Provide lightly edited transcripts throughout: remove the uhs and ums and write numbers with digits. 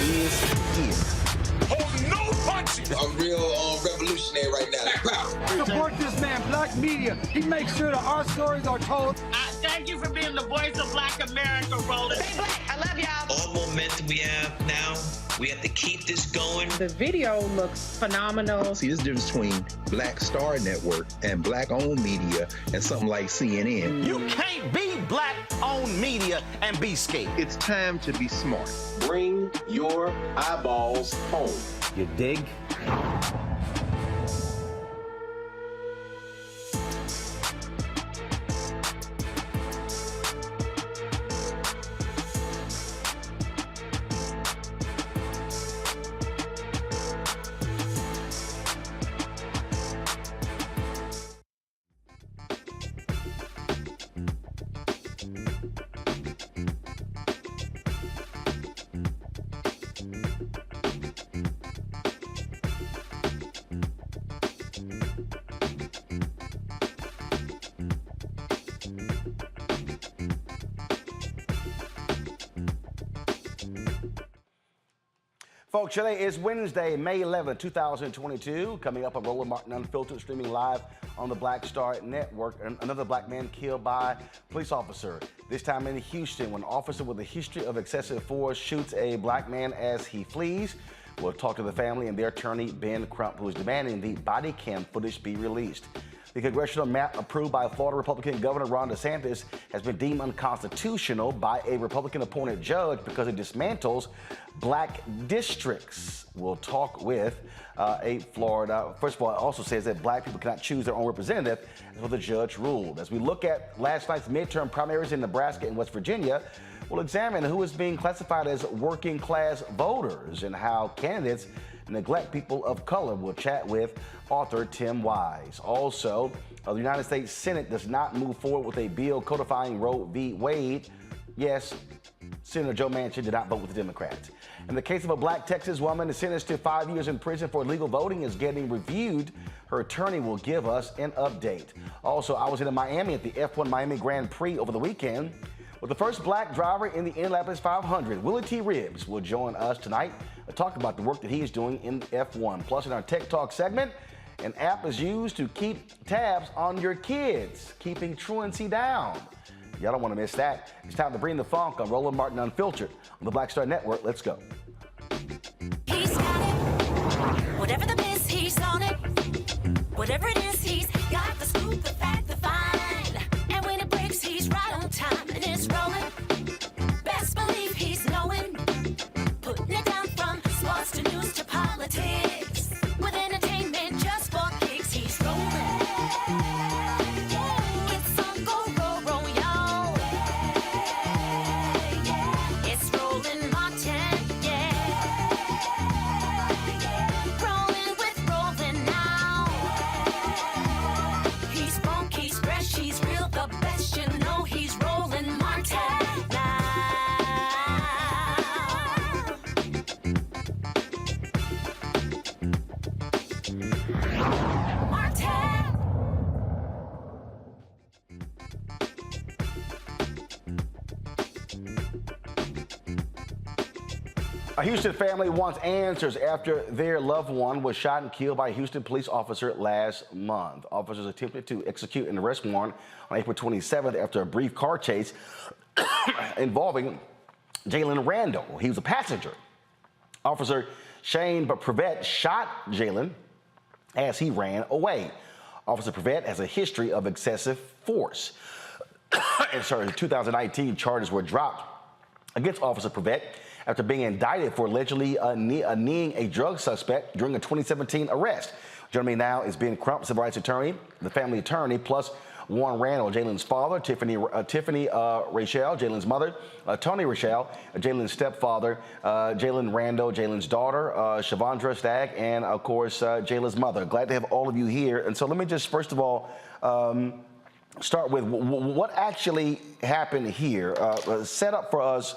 is. Hold no punches. I'm real revolutionary right now. Support this man, Black Media. He makes sure that our stories are told. Thank you for being the voice of Black America, Roland. Stay black. I love y'all. All momentum we have now, we have to keep this going. The video looks phenomenal. See, there's a difference between Black Star Network and Black-owned media and something like CNN. You can't be Black-owned media and be scared. It's time to be smart. Bring your eyeballs home. You dig? Folks, today is Wednesday, May 11, 2022. Coming up on Roland Martin Unfiltered, streaming live on the Black Star Network. Another black man killed by police officer, this time in Houston, when an officer with a history of excessive force shoots a black man as he flees. We'll talk to the family and their attorney, Ben Crump, who is demanding the body cam footage be released. The congressional map approved by Florida Republican Governor Ron DeSantis has been deemed unconstitutional by a Republican-appointed judge because it dismantles black districts. We'll talk with a Florida. First of all, it also says that black people cannot choose their own representative, as what the judge ruled. As we look at last night's midterm primaries in Nebraska and West Virginia, we'll examine who is being classified as working class voters and how candidates neglect people of color. We'll chat with author Tim Wise. Also, the United States Senate does not move forward with a bill codifying Roe v. Wade. Yes, Senator Joe Manchin did not vote with the Democrats. And the case of a black Texas woman is sentenced to 5 years in prison for illegal voting is getting reviewed. Her attorney will give us an update. Also, I was in Miami at the F1 Miami Grand Prix over the weekend with the first black driver in the Indianapolis 500. Willy T. Ribbs will join us tonight to talk about the work that he is doing in F1. Plus, in our Tech Talk segment, an app is used to keep tabs on your kids, keeping truancy down. Y'all don't want to miss that. It's time to bring the funk on Roland Martin Unfiltered on the Black Star Network. Let's go. He's got it. Whatever the miss, he's on it. Whatever it is, he's got the scoop, the fact, the find. And when it breaks, he's right on time and it's rolling. Best believe he's knowing. Putting it down from sports to news to politics. With entertainment just for kicks, he's rolling. It's on Go, Roll, y'all. It's Roland Martin, yeah. Rolling with Roland now. He's funky, he's fresh, he's real, the best, you know he's Roland Martin now. A Houston family wants answers after their loved one was shot and killed by a Houston police officer last month. Officers attempted to execute an arrest warrant on April 27th after a brief car chase involving Jalen Randall. He was a passenger. Officer Shane Prevette shot Jalen as he ran away. Officer Prevette has a history of excessive force. And so in 2019, charges were dropped against Officer Prevette after being indicted for allegedly kneeing a drug suspect during a 2017 arrest. Joining me now is Ben Crump, civil rights attorney, the family attorney, plus Warren Randall, Jalen's father, Tiffany Rachel, Jalen's mother, Tony Rachel, Jalen's stepfather, Jalen Randall, Jalen's daughter, Shavandra Stagg, and of course, Jalen's mother. Glad to have all of you here. And so let me just first of all start with what actually happened here. Set up for us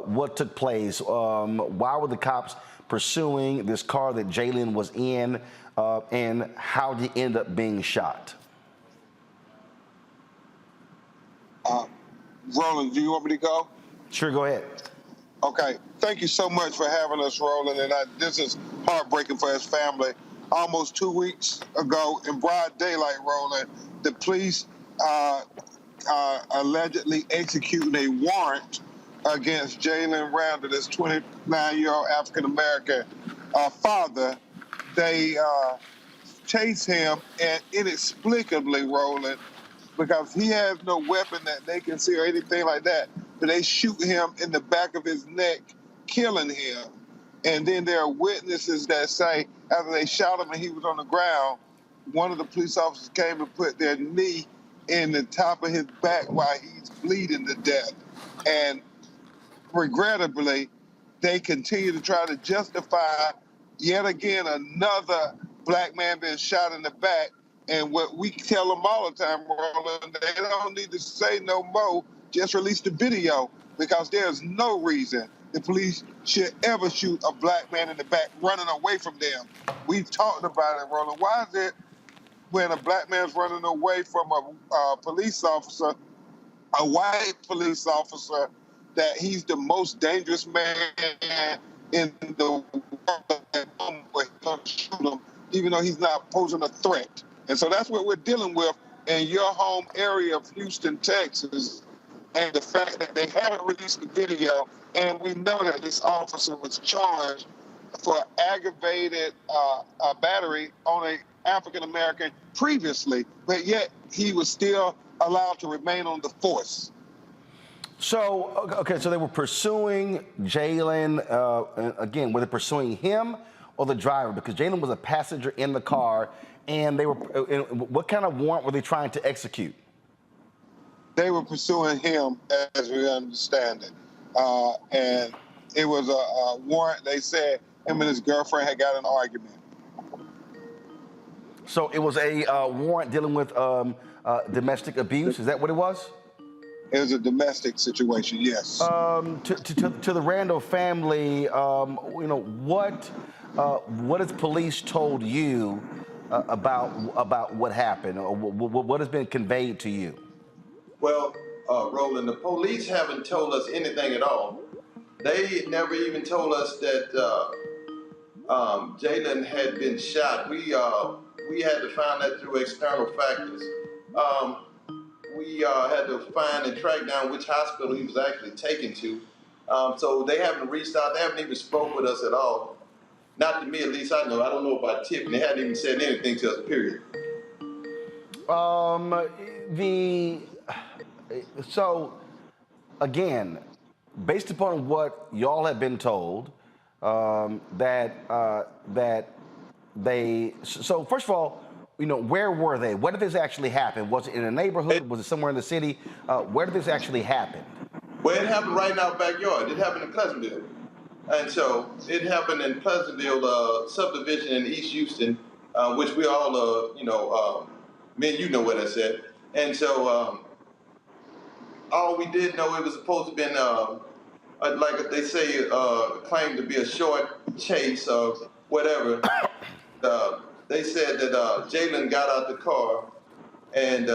what took place. Why were the cops pursuing this car that Jalen was in, and how did he end up being shot? Roland, do you want me to go? Sure, go ahead. Okay, thank you so much for having us, Roland. And this is heartbreaking for his family. Almost 2 weeks ago, in broad daylight, Roland, the police allegedly executing a warrant against Jalen Randall, this 29-year-old African-American father. They chase him, and inexplicably, Roland, because he has no weapon that they can see or anything like that, but they shoot him in the back of his neck, killing him. And then there are witnesses that say after they shot him and he was on the ground, one of the police officers came and put their knee in the top of his back while he's bleeding to death. And regrettably, they continue to try to justify yet again another black man being shot in the back. And what we tell them all the time, Roland, they don't need to say no more, just release the video, because there's no reason the police should ever shoot a black man in the back running away from them. We've talked about it, Roland. Why is it when a black man's running away from a police officer, a white police officer, that he's the most dangerous man in the world, where he's going to shoot him, even though he's not posing a threat? And so that's what we're dealing with in your home area of Houston, Texas, and the fact that they haven't released the video, and we know that this officer was charged for aggravated battery on an African-American previously, but yet he was still allowed to remain on the force. So, okay, so they were pursuing Jalen. Again, were they pursuing him or the driver? Because Jalen was a passenger in the car, and they were. What kind of warrant were they trying to execute? They were pursuing him, as we understand it, and it was a warrant. They said him and his girlfriend had got in an argument. So it was a warrant dealing with domestic abuse. Is that what it was? It was a domestic situation, yes. To the Randall family, what has police told you about what happened, or what has been conveyed to you? Well, Roland, the police haven't told us anything at all. They never even told us that Jalen had been shot. We had to find that through external factors. We had to find and track down which hospital he was actually taken to. So they haven't reached out. They haven't even spoke with us at all. Not to me, at least I know. I don't know about Tiffany. They hadn't even said anything to us, period. So, again, based upon what y'all have been told, that they. So first of all, where were they? Where did this actually happen? Was it in a neighborhood? Was it somewhere in the city? Where did this actually happen? Well, it happened right in our backyard. It happened in Pleasantville. And so it happened in Pleasantville subdivision in East Houston, which we all, me and you know where that's at. And so all we did know, it was supposed to have been, like they say, claimed to be a short chase or whatever. They said that Jalen got out the car, and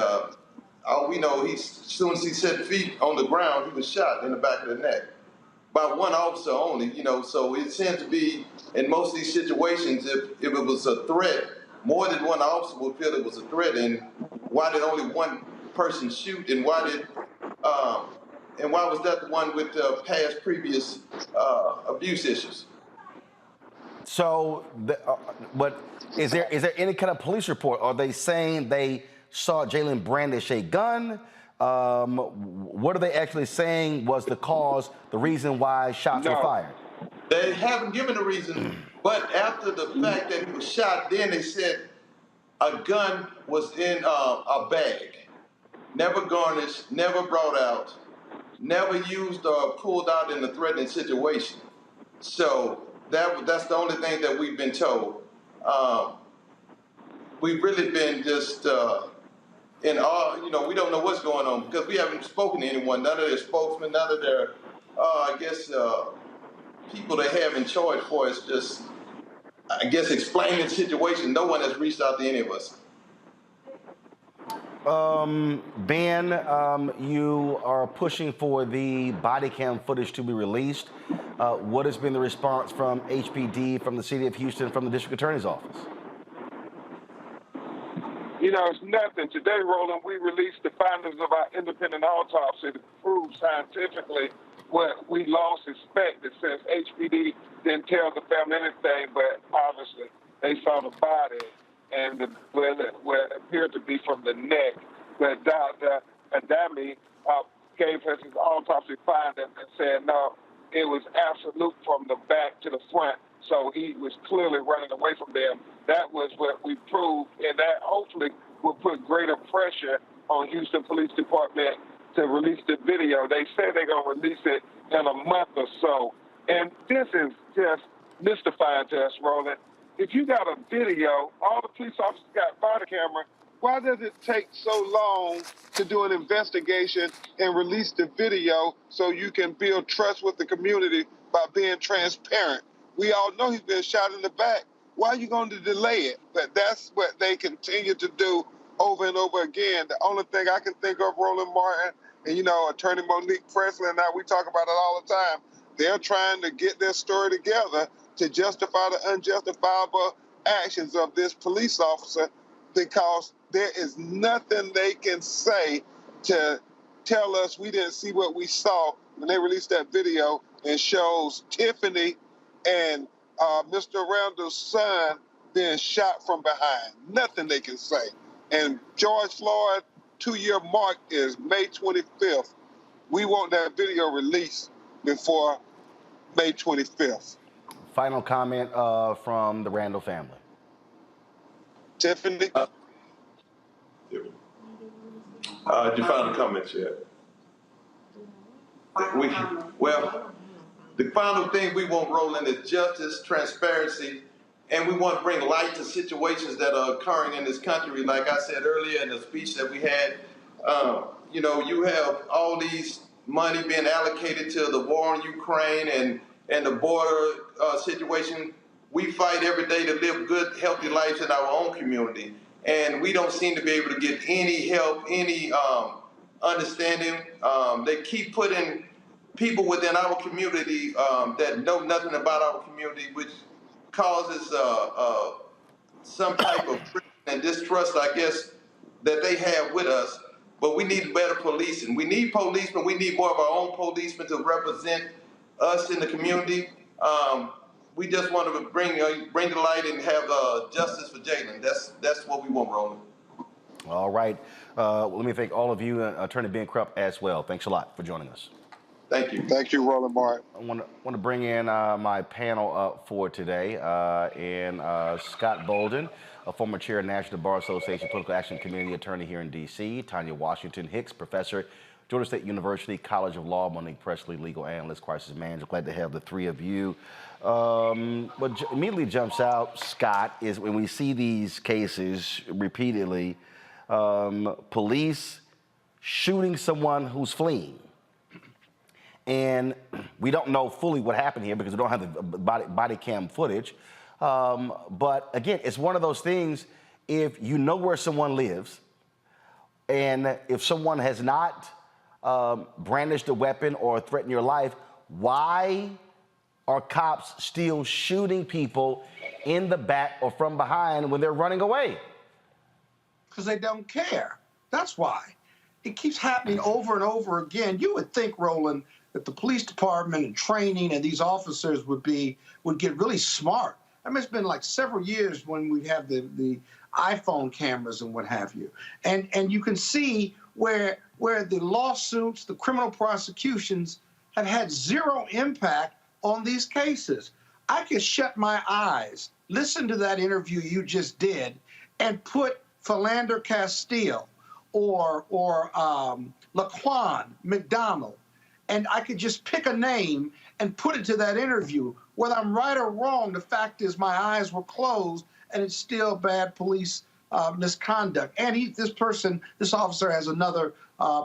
all we know, as soon as he set feet on the ground, he was shot in the back of the neck by one officer only. So it seems to be, in most of these situations, if it was a threat, more than one officer would feel it was a threat. And why did only one person shoot? And why was that the one with past previous abuse issues? So, but is there any kind of police report? Are they saying they saw Jalen brandish a gun? What are they actually saying was the cause, the reason why shots were fired? They haven't given a reason, but after the fact that he was shot, then they said a gun was in a bag, never garnished, never brought out, never used or pulled out in a threatening situation. So that's the only thing that we've been told. We've really been just in awe. We don't know what's going on because we haven't spoken to anyone, none of their spokesmen, none of their, people they have in charge for us, just, explaining the situation. No one has reached out to any of us. Ben, you are pushing for the body cam footage to be released. What has been the response from HPD, from the city of Houston, from the district attorney's office? You know, it's nothing. Today, Roland, we released the findings of our independent autopsy to prove scientifically what we long suspected, since HPD didn't tell the family anything, but obviously they saw the body and where it appeared to be from the neck. But Dr. Adami gave us his autopsy findings and said, no, it was absolute from the back to the front. So he was clearly running away from them. That was what we proved, and that hopefully will put greater pressure on Houston Police Department to release the video. They say they're going to release it in a month or so. And this is just mystifying to us, Roland. If you got a video, all the police officers got body camera, why does it take so long to do an investigation and release the video so you can build trust with the community by being transparent? We all know he's been shot in the back. Why are you going to delay it? But that's what they continue to do over and over again. The only thing I can think of, Roland Martin, and, you know, Attorney Monique Presley and I, we talk about it all the time. They're trying to get their story together to justify the unjustifiable actions of this police officer, because there is nothing they can say to tell us we didn't see what we saw when they released that video and shows Tiffany and Mr. Randall's son being shot from behind. Nothing they can say. And George Floyd 2-year mark is May 25th. We want that video released before May 25th. Final comment from the Randall family. Tiffany? Your final comments yet? Well, the final thing we want, Roland, is justice, transparency, and we want to bring light to situations that are occurring in this country. Like I said earlier in the speech that we had, you know, you have all these money being allocated to the war in Ukraine and the border situation. We fight every day to live good, healthy lives in our own community, and we don't seem to be able to get any help, any understanding. They keep putting people within our community that know nothing about our community, which causes some type of and distrust, I guess, that they have with us. But we need better policing. We need policemen. We need more of our own policemen to represent us in the community. We just want to bring the light and have justice for Jalen. That's what we want, Roland. All right. Well, let me thank all of you, Attorney Ben Crump as well. Thanks a lot for joining us. Thank you. Thank you, Roland Martin. I want to bring in my panel up for today, and Scott Bolden, a former chair of National Bar Association Political Action Committee attorney here in D.C., Tanya Washington Hicks, professor, Georgia State University College of Law, Monique Presley, legal analyst, crisis manager. Glad to have the three of you. What immediately jumps out, Scott, is when we see these cases repeatedly, police shooting someone who's fleeing. And we don't know fully what happened here because we don't have the body cam footage. But again, it's one of those things, if you know where someone lives, and if someone has not brandished a weapon or threatened your life, why are cops still shooting people in the back or from behind when they're running away? Because they don't care. That's why. It keeps happening over and over again. You would think, Roland, that the police department and training and these officers would get really smart. I mean, it's been like several years when we have the iPhone cameras and what have you. And you can see where the lawsuits, the criminal prosecutions have had zero impact on these cases. I could shut my eyes, listen to that interview you just did, and put Philander Castile or Laquan McDonald, and I could just pick a name and put it to that interview. Whether I'm right or wrong, the fact is my eyes were closed, and it's still bad police misconduct. And this officer has another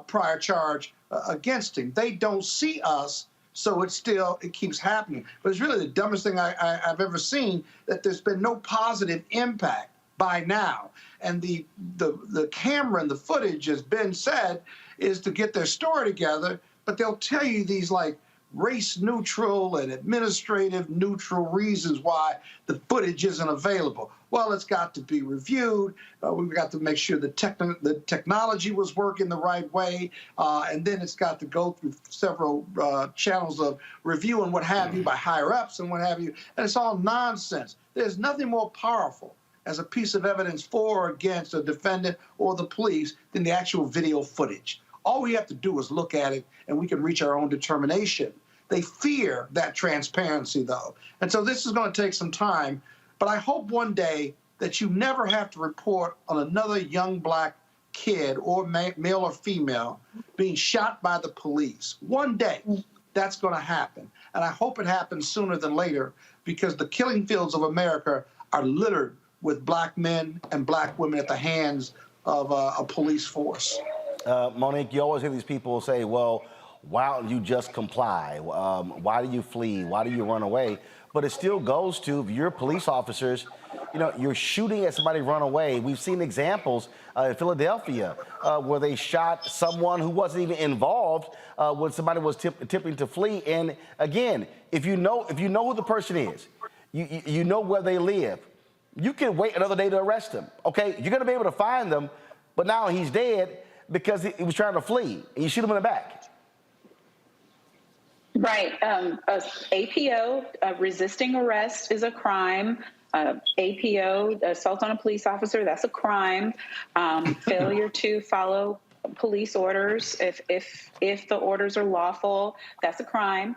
prior charge against him. They don't see us, so it keeps happening. But it's really the dumbest thing I've ever seen, that there's been no positive impact by now. And the camera and the footage, as Ben said, is to get their story together, but they'll tell you these like race neutral and administrative neutral reasons why the footage isn't available. Well, it's got to be reviewed. We've got to make sure the technology was working the right way. And then it's got to go through several channels of review and what have you by higher ups and what have you. And it's all nonsense. There's nothing more powerful as a piece of evidence for or against a defendant or the police than the actual video footage. All we have to do is look at it and we can reach our own determination. They fear that transparency, though. And so this is going to take some time. But I hope one day that you never have to report on another young black kid or male or female being shot by the police. One day that's going to happen. And I hope it happens sooner than later, because the killing fields of America are littered with black men and black women at the hands of a police force. Monique, you always hear these people say, well, why don't you just comply? Why do you flee? Why do you run away? But it still goes to, if you're police officers, you know, you're shooting at somebody run away. We've seen examples in Philadelphia where they shot someone who wasn't even involved when somebody was attempting to flee. And again, if you know who the person is, you know where they live, you can wait another day to arrest them. Okay, you're going to be able to find them, but now he's dead because he was trying to flee, and you shoot him in the back. Right. APO, resisting arrest, is a crime. APO, assault on a police officer, that's a crime. Failure to follow police orders, if the orders are lawful, that's a crime.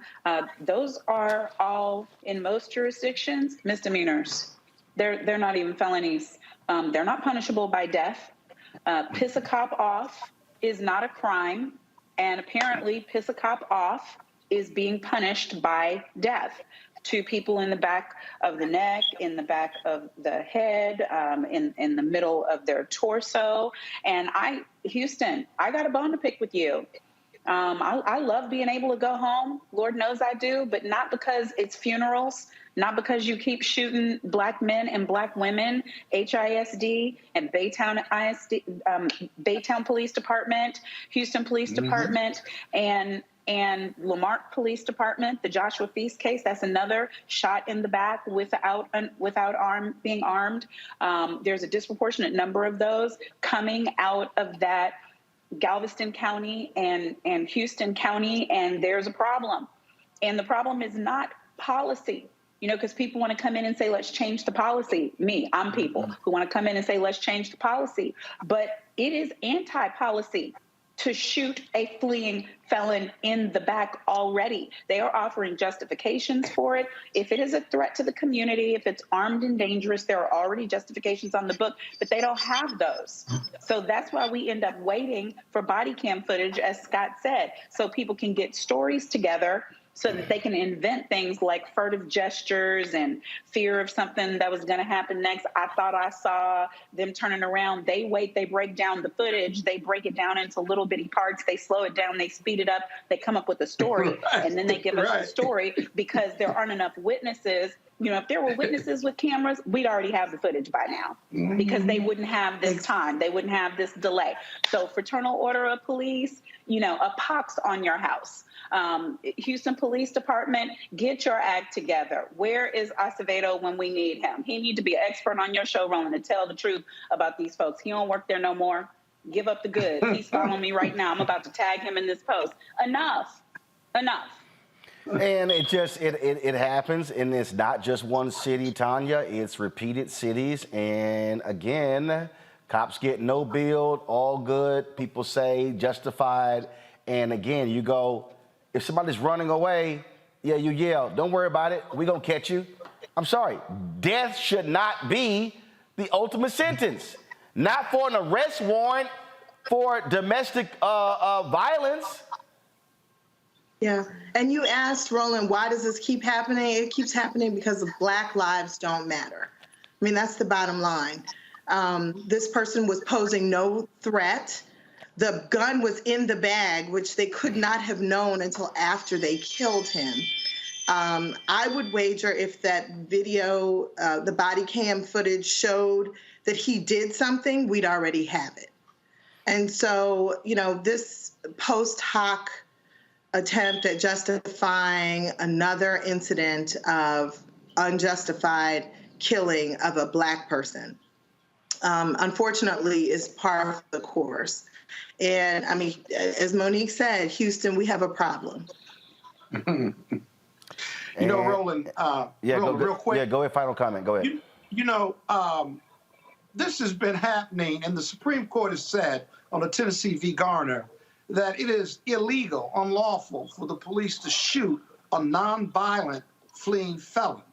Those are all, in most jurisdictions, misdemeanors. They're not even felonies. They're not punishable by death. Piss a cop off is not a crime, and apparently piss a cop off is being punished by death. 2 people in the back of the neck, in the back of the head, in the middle of their torso. And Houston, I got a bone to pick with you. I love being able to go home. Lord knows I do, but not because it's funerals, not because you keep shooting black men and black women. HISD and Baytown ISD, Baytown Police Department, Houston Police Department, and Lamarck Police Department, the Joshua Feast case, that's another shot in the back without being armed. There's a disproportionate number of those coming out of that Galveston County and Houston County, and there's a problem. And the problem is not policy, because people want to come in and say, let's change the policy. I'm people who want to come in and say, let's change the policy. But it is anti-policy to shoot a fleeing felon in the back already. They are offering justifications for it. If it is a threat to the community, if it's armed and dangerous, there are already justifications on the book, but they don't have those. So that's why we end up waiting for body cam footage, as Scott said, so people can get stories together so that they can invent things like furtive gestures and fear of something that was going to happen next. I thought I saw them turning around. They wait, they break down the footage, they break it down into little bitty parts, they slow it down, they speed it up, they come up with a story, and then they give us a story because there aren't enough witnesses. If there were witnesses with cameras, we'd already have the footage by now because they wouldn't have this time. They wouldn't have this delay. So fraternal order of police, a pox on your house. Houston Police Department, get your act together. Where is Acevedo when we need him? He need to be an expert on your show, Roland, to tell the truth about these folks. He don't work there no more. Give up the goods. He's following me right now. I'm about to tag him in this post. Enough. And it happens, and it's not just one city, Tanya. It's repeated cities, and again, cops get no bill, all good. People say justified, and again, you go, if somebody's running away, you yell, don't worry about it, we gonna catch you. I'm sorry, death should not be the ultimate sentence. Not for an arrest warrant for domestic violence. Yeah, and you asked, Roland, why does this keep happening? It keeps happening because Black lives don't matter. I mean, that's the bottom line. This person was posing no threat. The gun was in the bag, which they could not have known until after they killed him. I would wager if that video, the body cam footage showed that he did something, we'd already have it. And so, you know, this post hoc attempt at justifying another incident of unjustified killing of a Black person, unfortunately, is part of the course. And I mean, as Monique said, Houston, we have a problem. You know, Roland, real quick. Yeah, go ahead, final comment. Go ahead. You know, this has been happening, and the Supreme Court has said on the Tennessee v. Garner that it is illegal, unlawful for the police to shoot a nonviolent fleeing felon.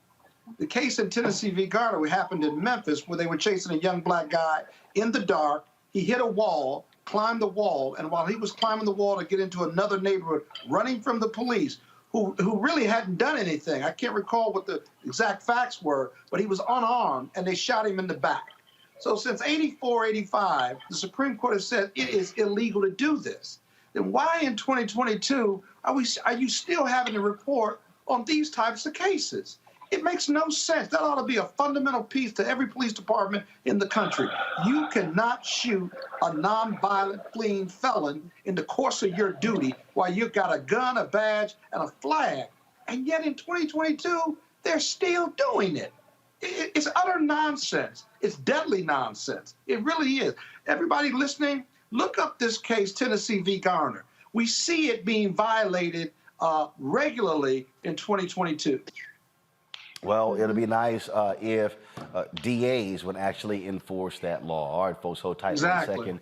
The case in Tennessee v. Garner happened in Memphis, where they were chasing a young Black guy in the dark. He hit a wall, climbed the wall, and while he was climbing the wall to get into another neighborhood, running from the police, who really hadn't done anything. I can't recall what the exact facts were, but he was unarmed, and they shot him in the back. So since 84, 85, the Supreme Court has said it is illegal to do this. Then why in 2022 are you still having to report on these types of cases? It makes no sense. That ought to be a fundamental piece to every police department in the country. You cannot shoot a nonviolent fleeing felon in the course of your duty while you've got a gun, a badge, and a flag. And yet in 2022, they're still doing it. It's utter nonsense. It's deadly nonsense. It really is. Everybody listening, look up this case, Tennessee v. Garner. We see it being violated regularly in 2022. Well, it'll be nice if DAs would actually enforce that law. All right, folks, hold tight for a second.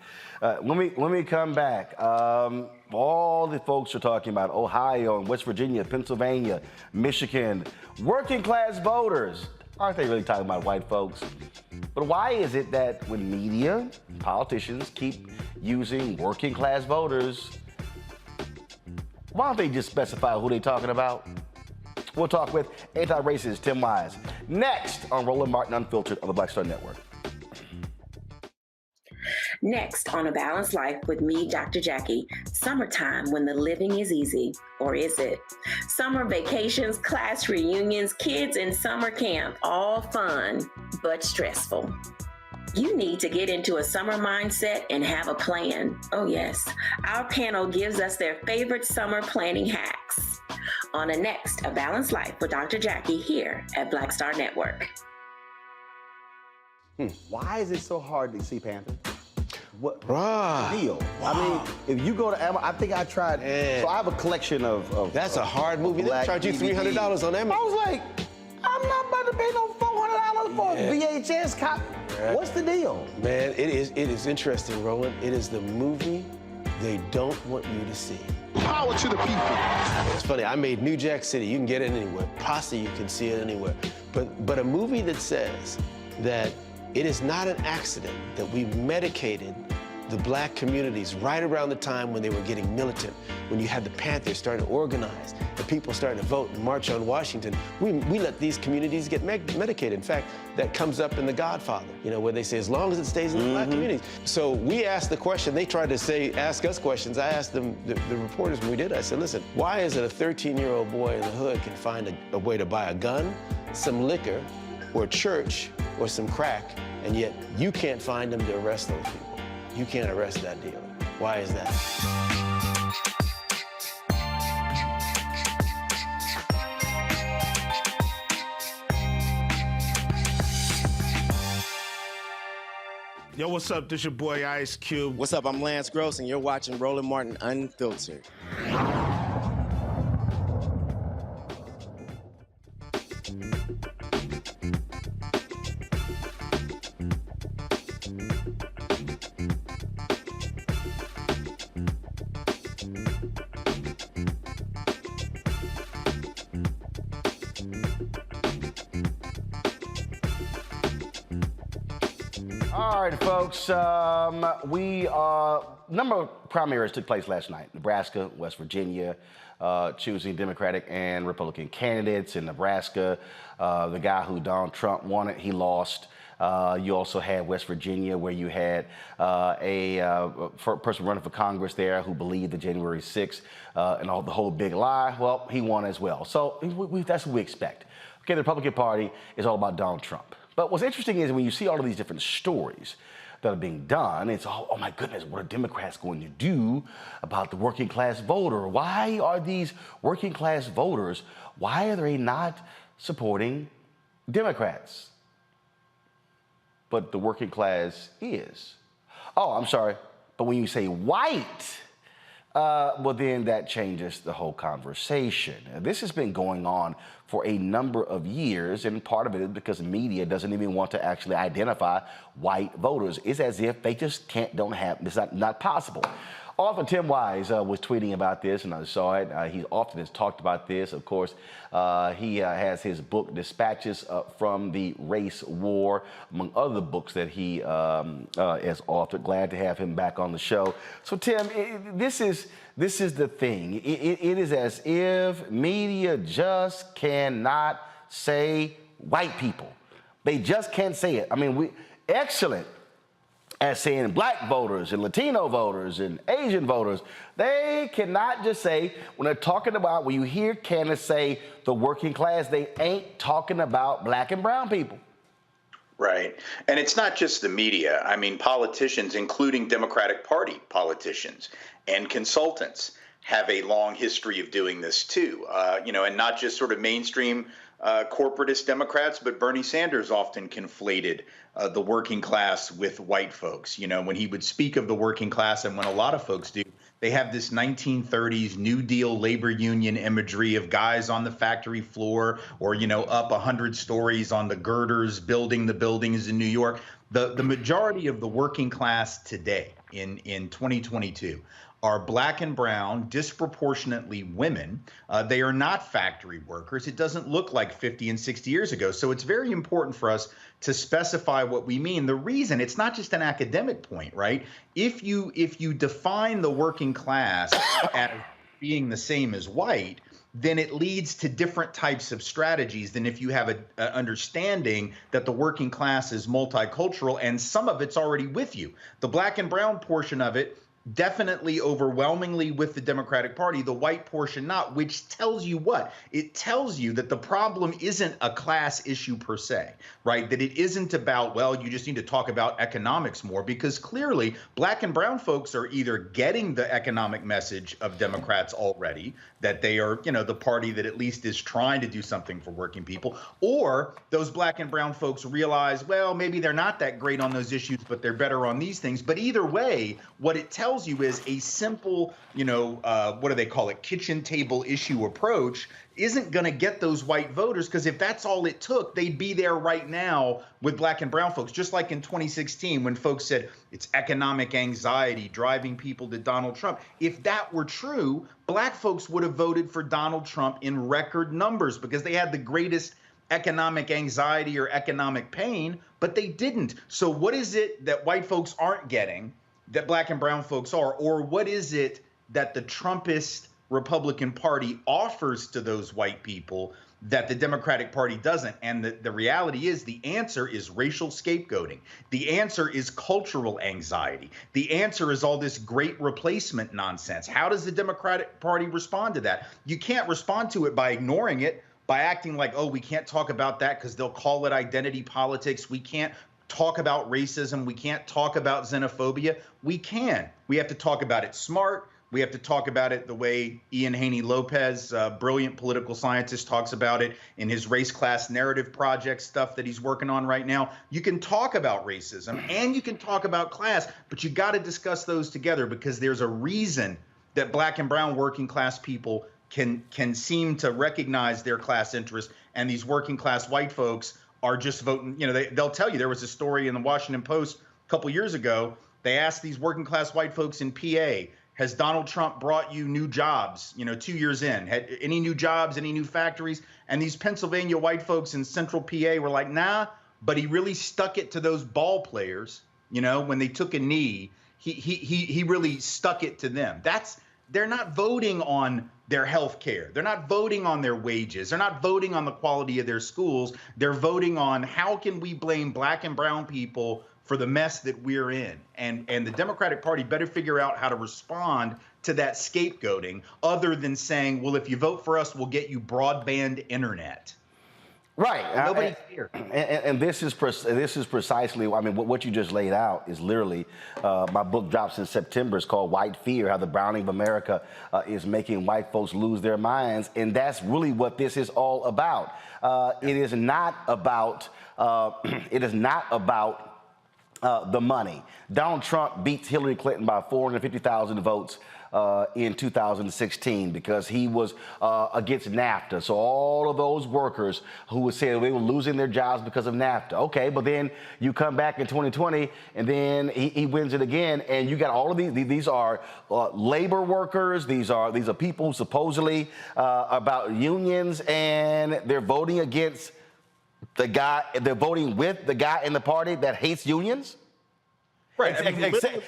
When we come back, all the folks are talking about Ohio and West Virginia, Pennsylvania, Michigan, working class voters. Aren't they really talking about white folks? But why is it that when media, politicians keep using working class voters, why don't they just specify who they're talking about? We'll talk with anti-racist Tim Wise next on Roland Martin Unfiltered on the Black Star Network. Next on A Balanced Life with me, Dr. Jackie. Summertime when the living is easy, or is it? Summer vacations, class reunions, kids in summer camp, all fun, but stressful. You need to get into a summer mindset and have a plan. Oh yes, our panel gives us their favorite summer planning hacks. On the next A Balanced Life with Dr. Jackie here at Black Star Network. Why is it so hard to see Panther? What deal? Wow. I mean, if you go to Amazon, I think I tried. So I have a collection of That's a hard movie. They charge you $300 on Amazon. I was like, I'm not about to pay no $400 for a VHS copy. Right. What's the deal? Man, it is interesting, Roland. It is the movie they don't want you to see. Power to the people. It's funny, I made New Jack City. You can get it anywhere. Posse, you can see it anywhere. But a movie that says that it is not an accident that we medicated the Black communities right around the time when they were getting militant, when you had the Panthers starting to organize, and people starting to vote and march on Washington. We let these communities get medicated. In fact, that comes up in The Godfather, you know, where they say, as long as it stays in the Black communities. So we asked the question, they tried to ask us questions. I asked them, the reporters when we did, I said, listen, why is it a 13-year-old boy in the hood can find a way to buy a gun, some liquor, or church, or some crack, and yet you can't find them to arrest those people? You can't arrest that dealer. Why is that? Yo, what's up? This your boy Ice Cube. What's up? I'm Lance Gross, and you're watching Roland Martin Unfiltered. All right, folks. Number of primaries took place last night. Nebraska, West Virginia, choosing Democratic and Republican candidates. In Nebraska, the guy who Donald Trump wanted, he lost. You also had West Virginia, where you had a person running for Congress there who believed the January 6th and the whole big lie. Well, he won as well. So that's what we expect. Okay, the Republican Party is all about Donald Trump. But what's interesting is when you see all of these different stories that are being done, it's all, oh my goodness, what are Democrats going to do about the working class voter? Why are these working class voters, why are they not supporting Democrats? But the working class is. Oh, I'm sorry, but when you say white, well, then that changes the whole conversation. And this has been going on for a number of years, and part of it is because the media doesn't even want to actually identify white voters. It's as if they just don't have, it's not possible. Author Tim Wise was tweeting about this, and I saw it. He often has talked about this. Of course, he has his book, Dispatches from the Race War, among other books that he has authored. Glad to have him back on the show. So, Tim, this is the thing. It is as if media just cannot say white people. They just can't say it. I mean, excellent as saying black voters and Latino voters and Asian voters. They cannot just say, when they're talking about, when you hear candidates say the working class, they ain't talking about black and brown people. Right. And it's not just the media. I mean, politicians, including Democratic Party politicians and consultants, have a long history of doing this too. And not just sort of mainstream corporatist Democrats, but Bernie Sanders often conflated the working class with white folks. When he would speak of the working class, and when a lot of folks do, they have this 1930s New Deal labor union imagery of guys on the factory floor or, up 100 stories on the girders building the buildings in New York. The majority of the working class today in 2022 are black and brown, disproportionately women. They are not factory workers. It doesn't look like 50 and 60 years ago. So it's very important for us to specify what we mean. The reason, it's not just an academic point, right? If you define the working class as being the same as white, then it leads to different types of strategies than if you have an understanding that the working class is multicultural and some of it's already with you. The black and brown portion of it, definitely overwhelmingly with the Democratic Party, the white portion not, which tells you what? It tells you that the problem isn't a class issue per se, right? That it isn't about, well, you just need to talk about economics more, because clearly black and brown folks are either getting the economic message of Democrats already, that they are, the party that at least is trying to do something for working people, or those black and brown folks realize, well, maybe they're not that great on those issues, but they're better on these things. But either way, what it tells you is a simple, what do they call it, kitchen table issue approach isn't going to get those white voters, because if that's all it took, they'd be there right now with black and brown folks, just like in 2016 when folks said it's economic anxiety driving people to Donald Trump. If that were true, black folks would have voted for Donald Trump in record numbers because they had the greatest economic anxiety or economic pain, but they didn't. So what is it that white folks aren't getting that black and brown folks are, or what is it that the Trumpist Republican Party offers to those white people that the Democratic Party doesn't? And the reality is the answer is racial scapegoating. The answer is cultural anxiety. The answer is all this great replacement nonsense. How does the Democratic Party respond to that? You can't respond to it by ignoring it, by acting like, oh, we can't talk about that because they'll call it identity politics. We can't talk about racism. We can't talk about xenophobia. We can. We have to talk about it smart. We have to talk about it the way Ian Haney Lopez, brilliant political scientist, talks about it in his race class narrative project stuff that he's working on right now. You can talk about racism and you can talk about class, but you got to discuss those together, because there's a reason that black and brown working class people can seem to recognize their class interests, and these working class white folks are just voting. They'll tell you. There was a story in the Washington Post a couple years ago. They asked these working class white folks in PA, has Donald Trump brought you new jobs, 2 years in? Had any new jobs, any new factories? And these Pennsylvania white folks in central PA were like, nah, but he really stuck it to those ball players. When they took a knee, he really stuck it to them. they're not voting on their health care. They're not voting on their wages. They're not voting on the quality of their schools. They're voting on how can we blame black and brown people for the mess that we're in. And the Democratic Party better figure out how to respond to that scapegoating other than saying, well, if you vote for us, we'll get you broadband internet. Right. Nobody's here. And this is precisely, I mean, what you just laid out is literally, my book drops in September. It's called White Fear, How the Browning of America is Making White Folks Lose Their Minds. And that's really what this is all about. It is not about, the money. Donald Trump beats Hillary Clinton by 450,000 votes in 2016 because he was against NAFTA. So all of those workers who would say they were losing their jobs because of NAFTA. Okay, but then you come back in 2020 and then he wins it again, and you got all of these are labor workers. These are people who supposedly about unions, and they're voting against the guy. They're voting with the guy in the party that hates unions. Right.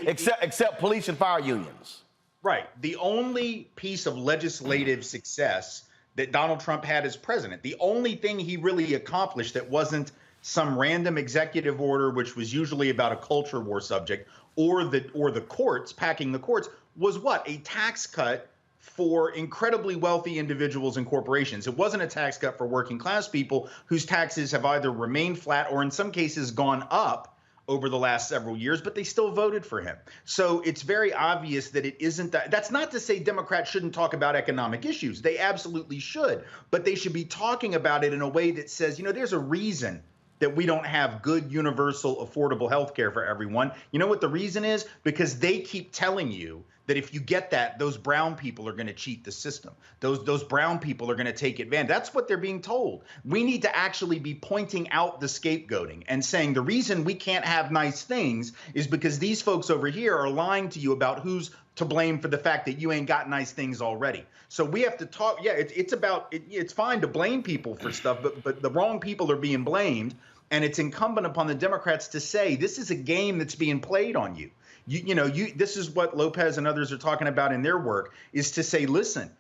Except police and fire unions. Right. The only piece of legislative success that Donald Trump had as president, the only thing he really accomplished that wasn't some random executive order, which was usually about a culture war subject, or the courts, packing the courts, was what? A tax cut for incredibly wealthy individuals and corporations. It wasn't a tax cut for working class people whose taxes have either remained flat or in some cases gone up over the last several years, but they still voted for him. So it's very obvious that it isn't that. That's not to say Democrats shouldn't talk about economic issues. They absolutely should, but they should be talking about it in a way that says, you know, there's a reason that we don't have good, universal, affordable health care for everyone. You know what the reason is? Because they keep telling you that if you get that, those brown people are going to cheat the system. Those brown people are going to take advantage. That's what they're being told. We need to actually be pointing out the scapegoating and saying the reason we can't have nice things is because these folks over here are lying to you about who's to blame for the fact that you ain't got nice things already. So we have to talk. Yeah, it's fine to blame people for stuff, but the wrong people are being blamed. And it's incumbent upon the Democrats to say this is a game that's being played on you. This is what Lopez and others are talking about in their work, is to say, listen,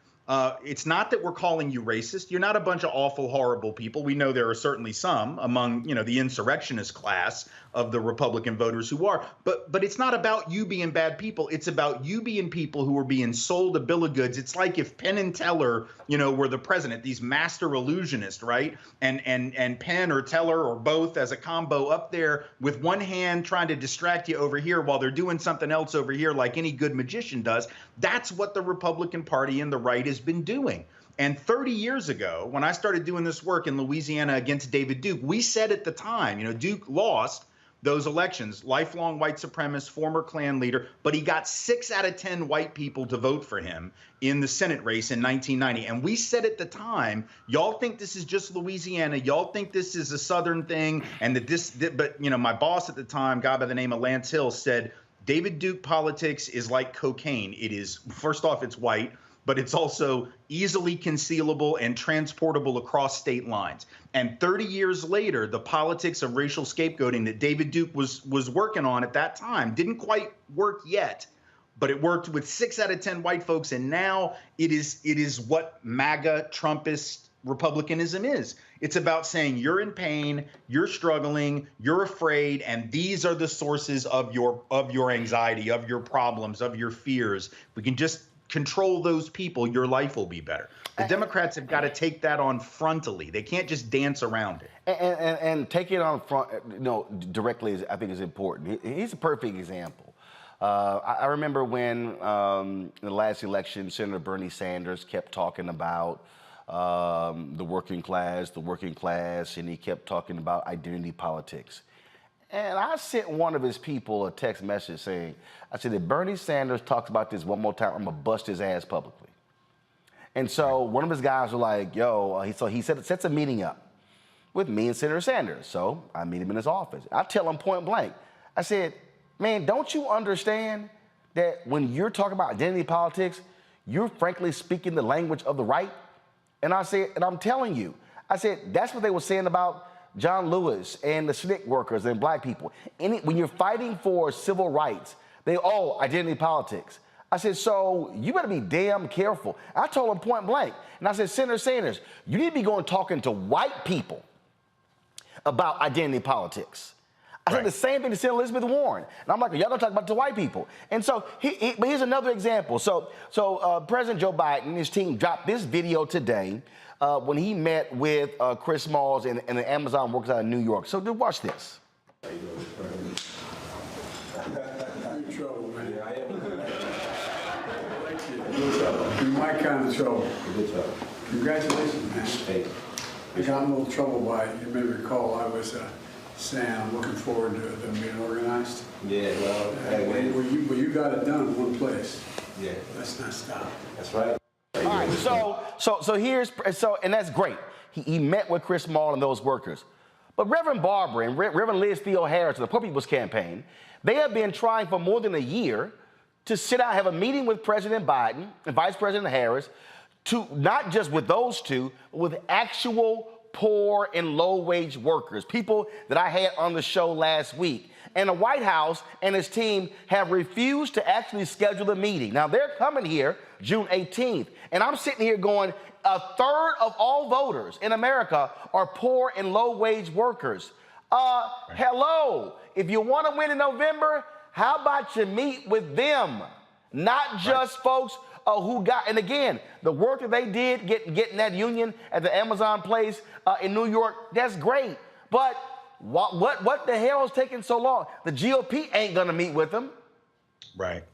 it's not that we're calling you racist. You're not a bunch of awful, horrible people. We know there are certainly some among, the insurrectionist class of the Republican voters who are. But it's not about you being bad people. It's about you being people who are being sold a bill of goods. It's like if Penn and Teller, were the president, these master illusionists, right? And Penn or Teller or both as a combo up there with one hand trying to distract you over here while they're doing something else over here like any good magician does. That's what the Republican Party and the right has been doing. And 30 years ago, when I started doing this work in Louisiana against David Duke, we said at the time, Duke lost those elections, lifelong white supremacist, former Klan leader, but he got 6 out of 10 white people to vote for him in the Senate race in 1990. And we said at the time, y'all think this is just Louisiana, y'all think this is a Southern thing, and but my boss at the time, a guy by the name of Lance Hill, said, David Duke politics is like cocaine. It is, first off, it's white, but it's also easily concealable and transportable across state lines. And 30 years later, the politics of racial scapegoating that David Duke was working on at that time didn't quite work yet, but it worked with 6 out of 10 white folks. And now it is what MAGA Trumpist Republicanism is. It's about saying you're in pain, you're struggling, you're afraid, and these are the sources of your anxiety, of your problems, of your fears. We can just control those people, your life will be better. The Democrats have got to take that on frontally. They can't just dance around it. And take it on front, directly, I think is important. He's a perfect example. I remember when in the last election, Senator Bernie Sanders kept talking about the working class, and he kept talking about identity politics. And I sent one of his people a text message saying, I said, if Bernie Sanders talks about this one more time, I'm going to bust his ass publicly. And so one of his guys were like, he sets a meeting up with me and Senator Sanders. So I meet him in his office. I tell him point blank, I said, man, don't you understand that when you're talking about identity politics, you're frankly speaking the language of the right? And I said, and I'm telling you, I said, that's what they were saying about John Lewis and the SNCC workers and black people. When you're fighting for civil rights, identity politics. I said, so you better be damn careful. I told him point blank. And I said, Senator Sanders, you need to be going talking to white people about identity politics. I said the same thing to Senator Elizabeth Warren. And I'm like, y'all gonna talk about the white people. And so, but here's another example. So President Joe Biden and his team dropped this video today when he met with Chris Smalls and the Amazon workers out of New York. So watch this. In my kind of trouble. Congratulations, man. I got in a little trouble by it. You may recall I was saying I'm looking forward to them being organized. Yeah, well, well, you got it done in one place. Yeah. Let's not stop. That's right. All right, and that's great. He met with Chris Small and those workers. But Reverend Barber and Reverend Liz Theo Harris of the Poor People's Campaign, they have been trying for more than a year to sit down, have a meeting with President Biden and Vice President Harris, to not just with those two, but with actual poor and low-wage workers, people that I had on the show last week. And the White House and his team have refused to actually schedule the meeting. Now, they're coming here June 18th, and I'm sitting here going, a third of all voters in America are poor and low-wage workers. Hello, if you want to win in November, how about you meet with them, not just folks who got, and again, the work that they did getting that union at the Amazon place in New York, that's great. But what the hell is taking so long? The GOP ain't gonna meet with them. Right.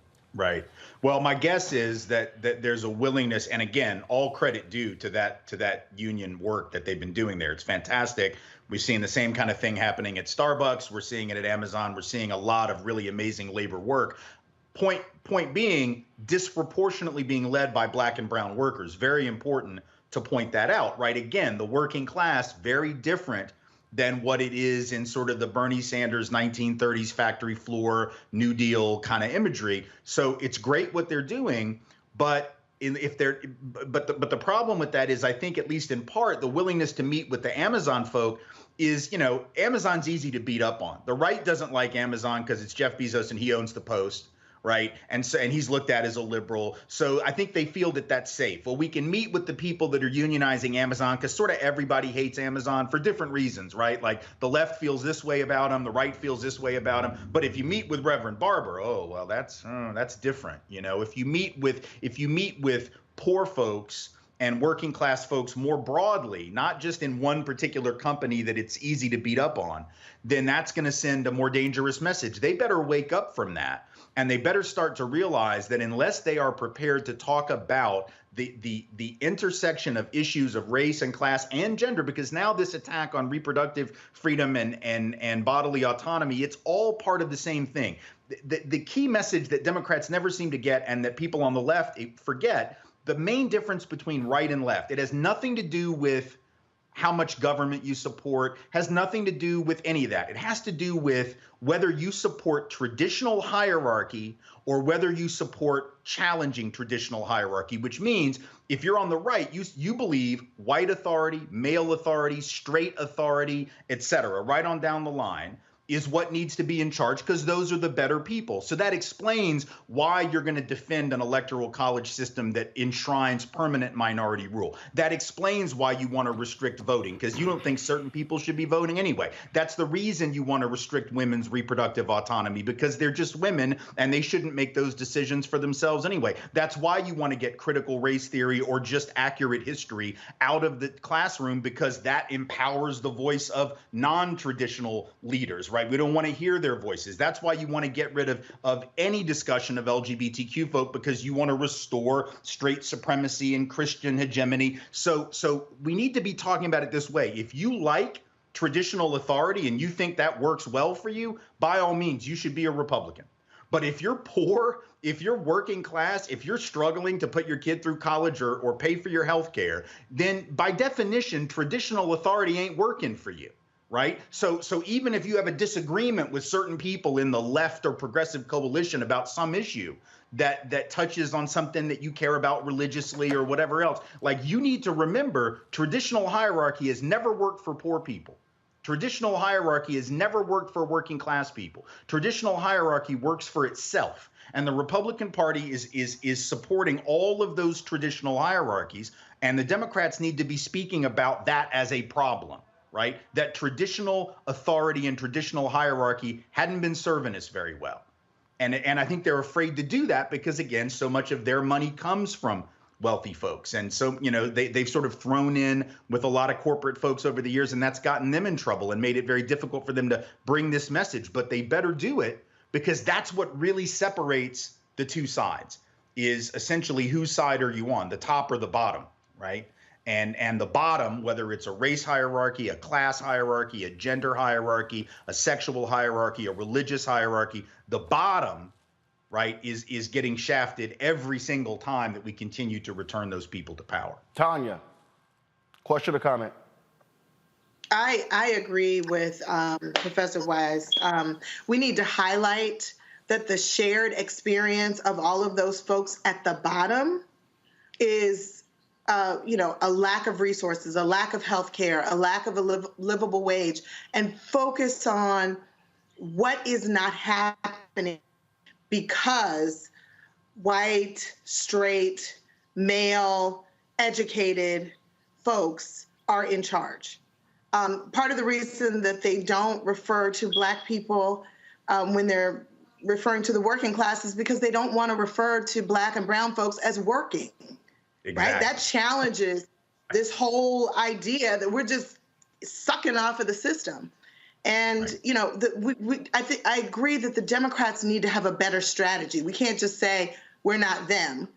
Well, my guess is that there's a willingness, and again, all credit due to that union work that they've been doing there. It's fantastic. We've seen the same kind of thing happening at Starbucks. We're seeing it at Amazon. We're seeing a lot of really amazing labor work. Point being, disproportionately being led by black and brown workers. Very important to point that out, right? Again, the working class, very different than what it is in sort of the Bernie Sanders 1930s factory floor, New Deal kind of imagery. So it's great what they're doing, but the problem with that is, I think, at least in part, the willingness to meet with the Amazon folk is, Amazon's easy to beat up on. The right doesn't like Amazon because it's Jeff Bezos and he owns the Post, right? And he's looked at as a liberal. So I think they feel that that's safe. Well, we can meet with the people that are unionizing Amazon because sort of everybody hates Amazon for different reasons, right? Like the left feels this way about them, the right feels this way about them. But if you meet with Reverend Barber, oh, well, that's different. If you meet with poor folks and working class folks more broadly, not just in one particular company that it's easy to beat up on, then that's going to send a more dangerous message. They better wake up from that. And they better start to realize that unless they are prepared to talk about the intersection of issues of race and class and gender, because now this attack on reproductive freedom and bodily autonomy, it's all part of the same thing. The key message that Democrats never seem to get, and that people on the left forget, the main difference between right and left, it has nothing to do with how much government you support, has nothing to do with any of that. It has to do with whether you support traditional hierarchy or whether you support challenging traditional hierarchy, which means if you're on the right, you believe white authority, male authority, straight authority, etc., right on down the line, is what needs to be in charge because those are the better people. So that explains why you're going to defend an electoral college system that enshrines permanent minority rule. That explains why you want to restrict voting because you don't think certain people should be voting anyway. That's the reason you want to restrict women's reproductive autonomy because they're just women and they shouldn't make those decisions for themselves anyway. That's why you want to get critical race theory or just accurate history out of the classroom because that empowers the voice of non-traditional leaders. Right? We don't want to hear their voices. That's why you want to get rid of any discussion of LGBTQ folk because you want to restore straight supremacy and Christian hegemony. So we need to be talking about it this way. If you like traditional authority and you think that works well for you, by all means, you should be a Republican. But if you're poor, if you're working class, if you're struggling to put your kid through college or pay for your health care, then by definition, traditional authority ain't working for you. Right. So even if you have a disagreement with certain people in the left or progressive coalition about some issue that touches on something that you care about religiously or whatever else, like you need to remember traditional hierarchy has never worked for poor people. Traditional hierarchy has never worked for working class people. Traditional hierarchy works for itself. And the Republican Party is supporting all of those traditional hierarchies. And the Democrats need to be speaking about that as a problem, right? That traditional authority and traditional hierarchy hadn't been serving us very well. And I think they're afraid to do that because, again, so much of their money comes from wealthy folks. And so, you know, they've sort of thrown in with a lot of corporate folks over the years, and that's gotten them in trouble and made it very difficult for them to bring this message. But they better do it, because that's what really separates the two sides, is essentially whose side are you on, the top or the bottom, right? And the bottom, whether it's a race hierarchy, a class hierarchy, a gender hierarchy, a sexual hierarchy, a religious hierarchy, the bottom, right, is getting shafted every single time that we continue to return those people to power. Tanya, question or comment? I agree with Professor Wise. We need to highlight that the shared experience of all of those folks at the bottom is, you know, a lack of resources, a lack of health care, a lack of a livable wage, and focus on what is not happening because white, straight, male, educated folks are in charge. Part of the reason that they don't refer to Black people when they're referring to the working class is because they don't want to refer to Black and brown folks as working. Exactly. Right? That challenges this whole idea that we're just sucking off of the system. And, right. You know, I agree that the Democrats need to have a better strategy. We can't just say we're not them.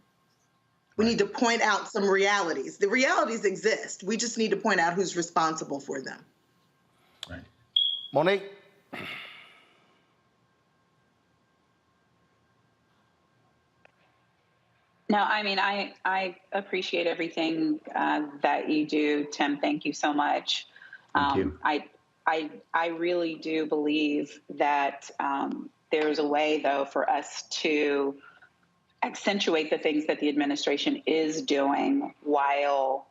We need to point out some realities. The realities exist. We just need to point out who's responsible for them. Right. Monique? No, I mean, I appreciate everything that you do, Tim. Thank you so much. Thank you. I really do believe that there's a way, though, for us to accentuate the things that the administration is doing while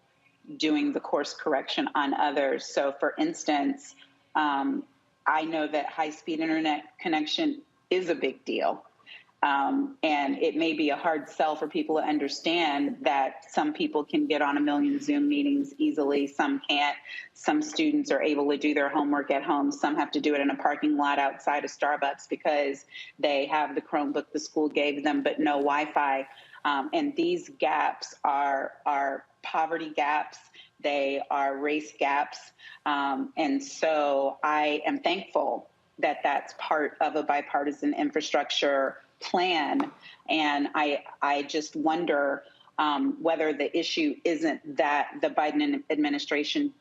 doing the course correction on others. So, for instance, I know that high-speed internet connection is a big deal. And it may be a hard sell for people to understand that some people can get on 1 million Zoom meetings easily, some can't. Some students are able to do their homework at home. Some have to do it in a parking lot outside of Starbucks because they have the Chromebook the school gave them, but no Wi-Fi. And these gaps are poverty gaps. They are race gaps. And so I am thankful that that's part of a bipartisan infrastructure plan. And I just wonder whether the issue isn't that the Biden administration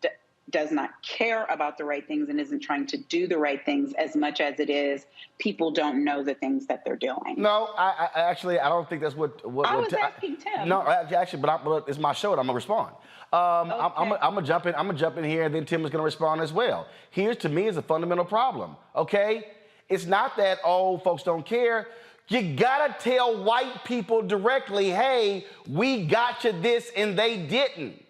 does not care about the right things and isn't trying to do the right things as much as it is people don't know the things that they're doing. No, I actually don't think that's what I was asking Tim. No, actually, but it's my show and I'm gonna respond. Okay. I'm gonna jump in. I'm gonna jump in here, and then Tim is gonna respond as well. Here's, to me, is a fundamental problem. Okay, it's not that folks don't care. You gotta tell white people directly, hey, we got you this and they didn't.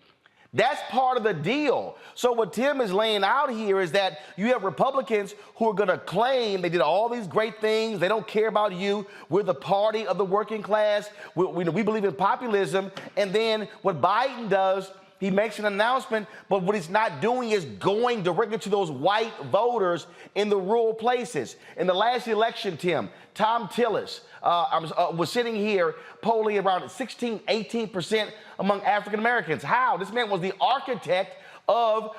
That's part of the deal. So what Tim is laying out here is that you have Republicans who are gonna claim they did all these great things, they don't care about you, we're the party of the working class, we believe in populism, and then what Biden does, he makes an announcement, but what he's not doing is going directly to those white voters in the rural places. In the last election, Tim, Tom Tillis was sitting here polling around 16, 18% among African Americans. How? This man was the architect of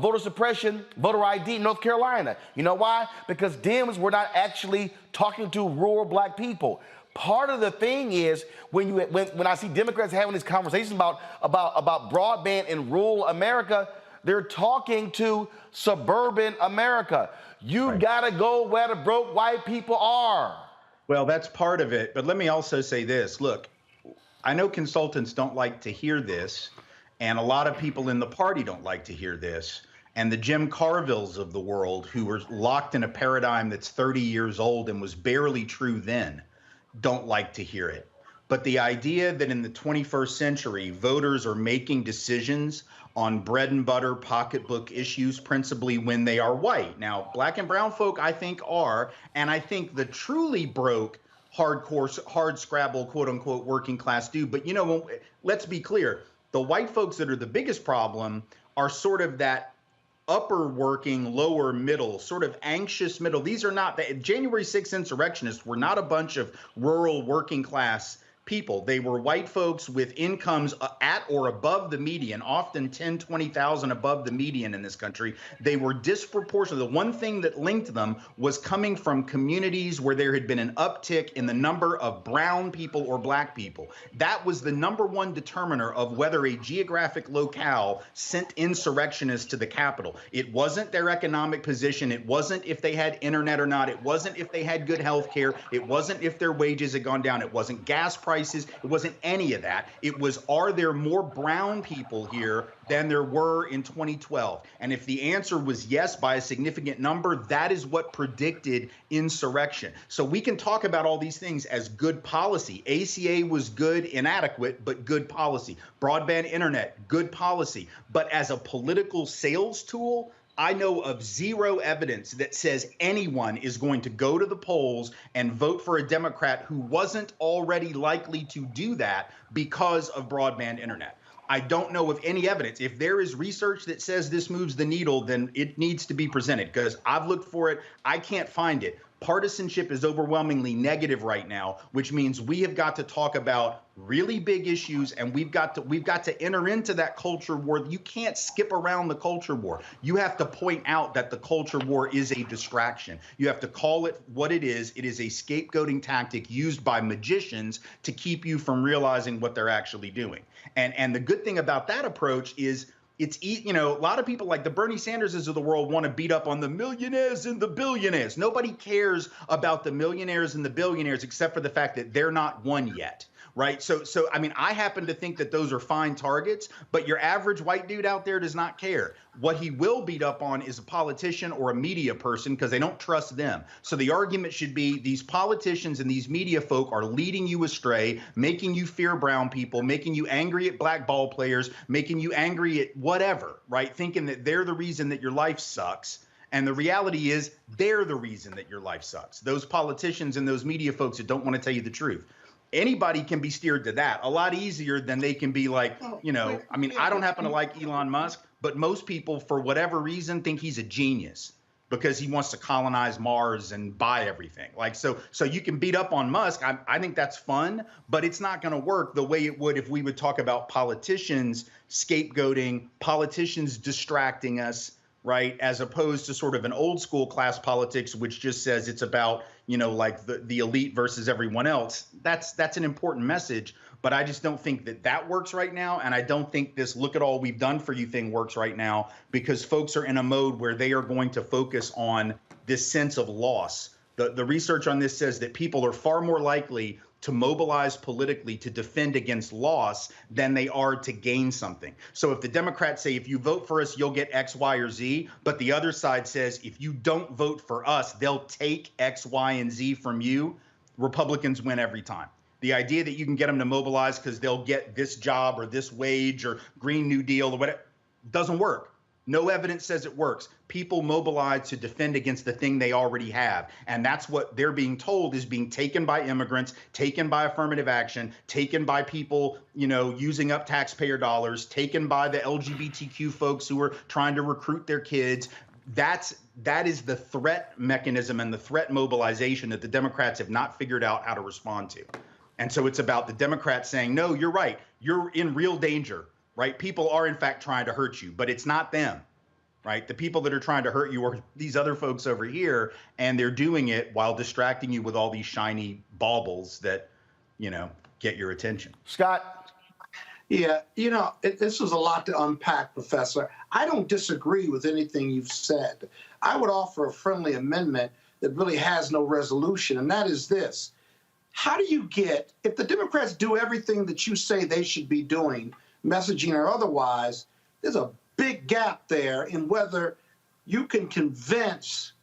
voter suppression, voter ID in North Carolina. You know why? Because Dems were not actually talking to rural Black people. Part of the thing is when I see Democrats having these conversations about broadband in rural America, they're talking to suburban America. You gotta go where the broke white people are. Well, that's part of it. But let me also say this. Look, I know consultants don't like to hear this, and a lot of people in the party don't like to hear this. And the Jim Carvilles of the world, who were locked in a paradigm that's 30 years old and was barely true then, don't like to hear it. But the idea that in the 21st century, voters are making decisions on bread and butter pocketbook issues, principally when they are white. Now, black and brown folk, I think, are, and I think the truly broke, hardcore, hard scrabble, quote unquote, working class do. But, you know, let's be clear. The white folks that are the biggest problem are sort of that upper working, lower middle, sort of anxious middle. These are not the January 6th insurrectionists were not a bunch of rural working class people. They were white folks with incomes at or above the median, often 10, 20,000 above the median in this country. They were disproportionate. The one thing that linked them was coming from communities where there had been an uptick in the number of brown people or black people. That was the number one determiner of whether a geographic locale sent insurrectionists to the Capitol. It wasn't their economic position. It wasn't if they had internet or not. It wasn't if they had good health care. It wasn't if their wages had gone down. It wasn't gas prices. It wasn't any of that. It was, are there more brown people here than there were in 2012? And if the answer was yes by a significant number, that is what predicted insurrection. So we can talk about all these things as good policy. ACA was good, inadequate, but good policy. Broadband internet, good policy. But as a political sales tool, I know of zero evidence that says anyone is going to go to the polls and vote for a Democrat who wasn't already likely to do that because of broadband internet. I don't know of any evidence. If there is research that says this moves the needle, then it needs to be presented, because I've looked for it. I can't find it. Partisanship is overwhelmingly negative right now, which means we have got to talk about really big issues, and we've got to enter into that culture war. You can't skip around the culture war. You have to point out that the culture war is a distraction. You have to call it what it is. It is a scapegoating tactic used by magicians to keep you from realizing what they're actually doing. And the good thing about that approach is, it's, you know, a lot of people like the Bernie Sanderses of the world want to beat up on the millionaires and the billionaires. Nobody cares about the millionaires and the billionaires except for the fact that they're not won yet. Right. So I mean, I happen to think that those are fine targets, but your average white dude out there does not care. What he will beat up on is a politician or a media person, because they don't trust them. So the argument should be these politicians and these media folk are leading you astray, making you fear brown people, making you angry at black ball players, making you angry at whatever, right? Thinking that they're the reason that your life sucks. And the reality is they're the reason that your life sucks. Those politicians and those media folks that don't want to tell you the truth. Anybody can be steered to that a lot easier than they can be like, you know, I mean, I don't happen to like Elon Musk, but most people, for whatever reason, think he's a genius because he wants to colonize Mars and buy everything. Like, so you can beat up on Musk. I think that's fun, but it's not going to work the way it would if we would talk about politicians scapegoating, politicians distracting us, right, as opposed to sort of an old school class politics, which just says it's about, you know, like the elite versus everyone else. That's an important message, but I just don't think that works right now. And I don't think this look at all we've done for you thing works right now, because folks are in a mode where they are going to focus on this sense of loss. The research on this says that people are far more likely to mobilize politically to defend against loss than they are to gain something. So if the Democrats say, if you vote for us, you'll get X, Y, or Z, but the other side says, if you don't vote for us, they'll take X, Y, and Z from you, Republicans win every time. The idea that you can get them to mobilize because they'll get this job or this wage or Green New Deal or whatever doesn't work. No evidence says it works. People mobilize to defend against the thing they already have. And that's what they're being told is being taken by immigrants, taken by affirmative action, taken by people, you know, using up taxpayer dollars, taken by the LGBTQ folks who are trying to recruit their kids. That is the threat mechanism and the threat mobilization that the Democrats have not figured out how to respond to. And so it's about the Democrats saying, no, you're right. You're in real danger. Right? People are, in fact, trying to hurt you, but it's not them, right? The people that are trying to hurt you are these other folks over here, and they're doing it while distracting you with all these shiny baubles that, you know, get your attention. Scott? Yeah, you know, this was a lot to unpack, Professor. I don't disagree with anything you've said. I would offer a friendly amendment that really has no resolution, and that is this. How do you get, if the Democrats do everything that you say they should be doing, messaging or otherwise, there's a big gap there in whether you can convince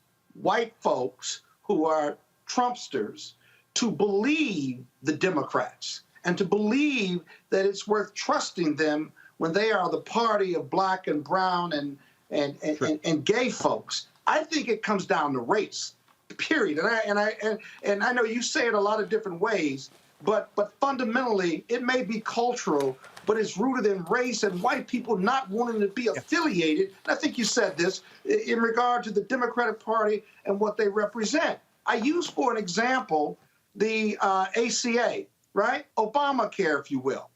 white folks who are Trumpsters to believe the Democrats. and to believe that it's worth trusting them when they are the party of black and brown and gay folks. I think it comes down to race, period. And I know you say it a lot of different ways, but fundamentally it may be cultural, but it's rooted in race and white people not wanting to be affiliated. And I think you said this in regard to the Democratic Party and what they represent. I use, for an example, the ACA, right? Obamacare, if you will.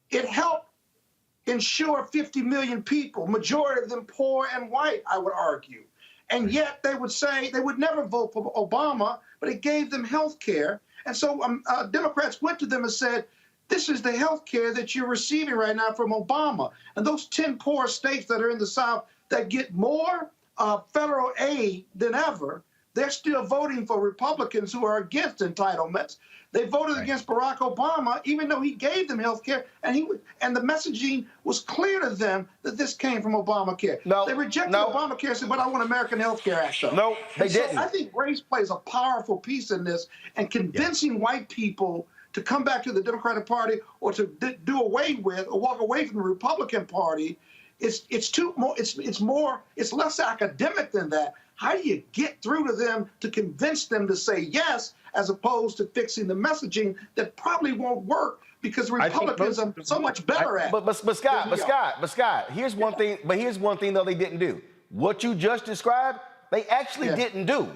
It helped insure 50 million people, majority of them poor and white, I would argue. And yet they would say they would never vote for Obama, but it gave them health care. And so Democrats went to them and said, this is the health care that you're receiving right now from Obama. And those 10 poor states that are in the South that get more federal aid than ever, they're still voting for Republicans who are against entitlements. They voted against Barack Obama, even though he gave them health care, and the messaging was clear to them that this came from Obamacare. No, they rejected Obamacare and said, but I want American Health Care Act. No, they didn't. I think race plays a powerful piece in this, and convincing white people to come back to the Democratic Party or to do away with or walk away from the Republican Party, it's less academic than that. How do you get through to them to convince them to say yes, as opposed to fixing the messaging that probably won't work because Republicans are so much better at it? But Scott, here's one thing. But here's one thing though they didn't do. What you just described, they actually didn't do.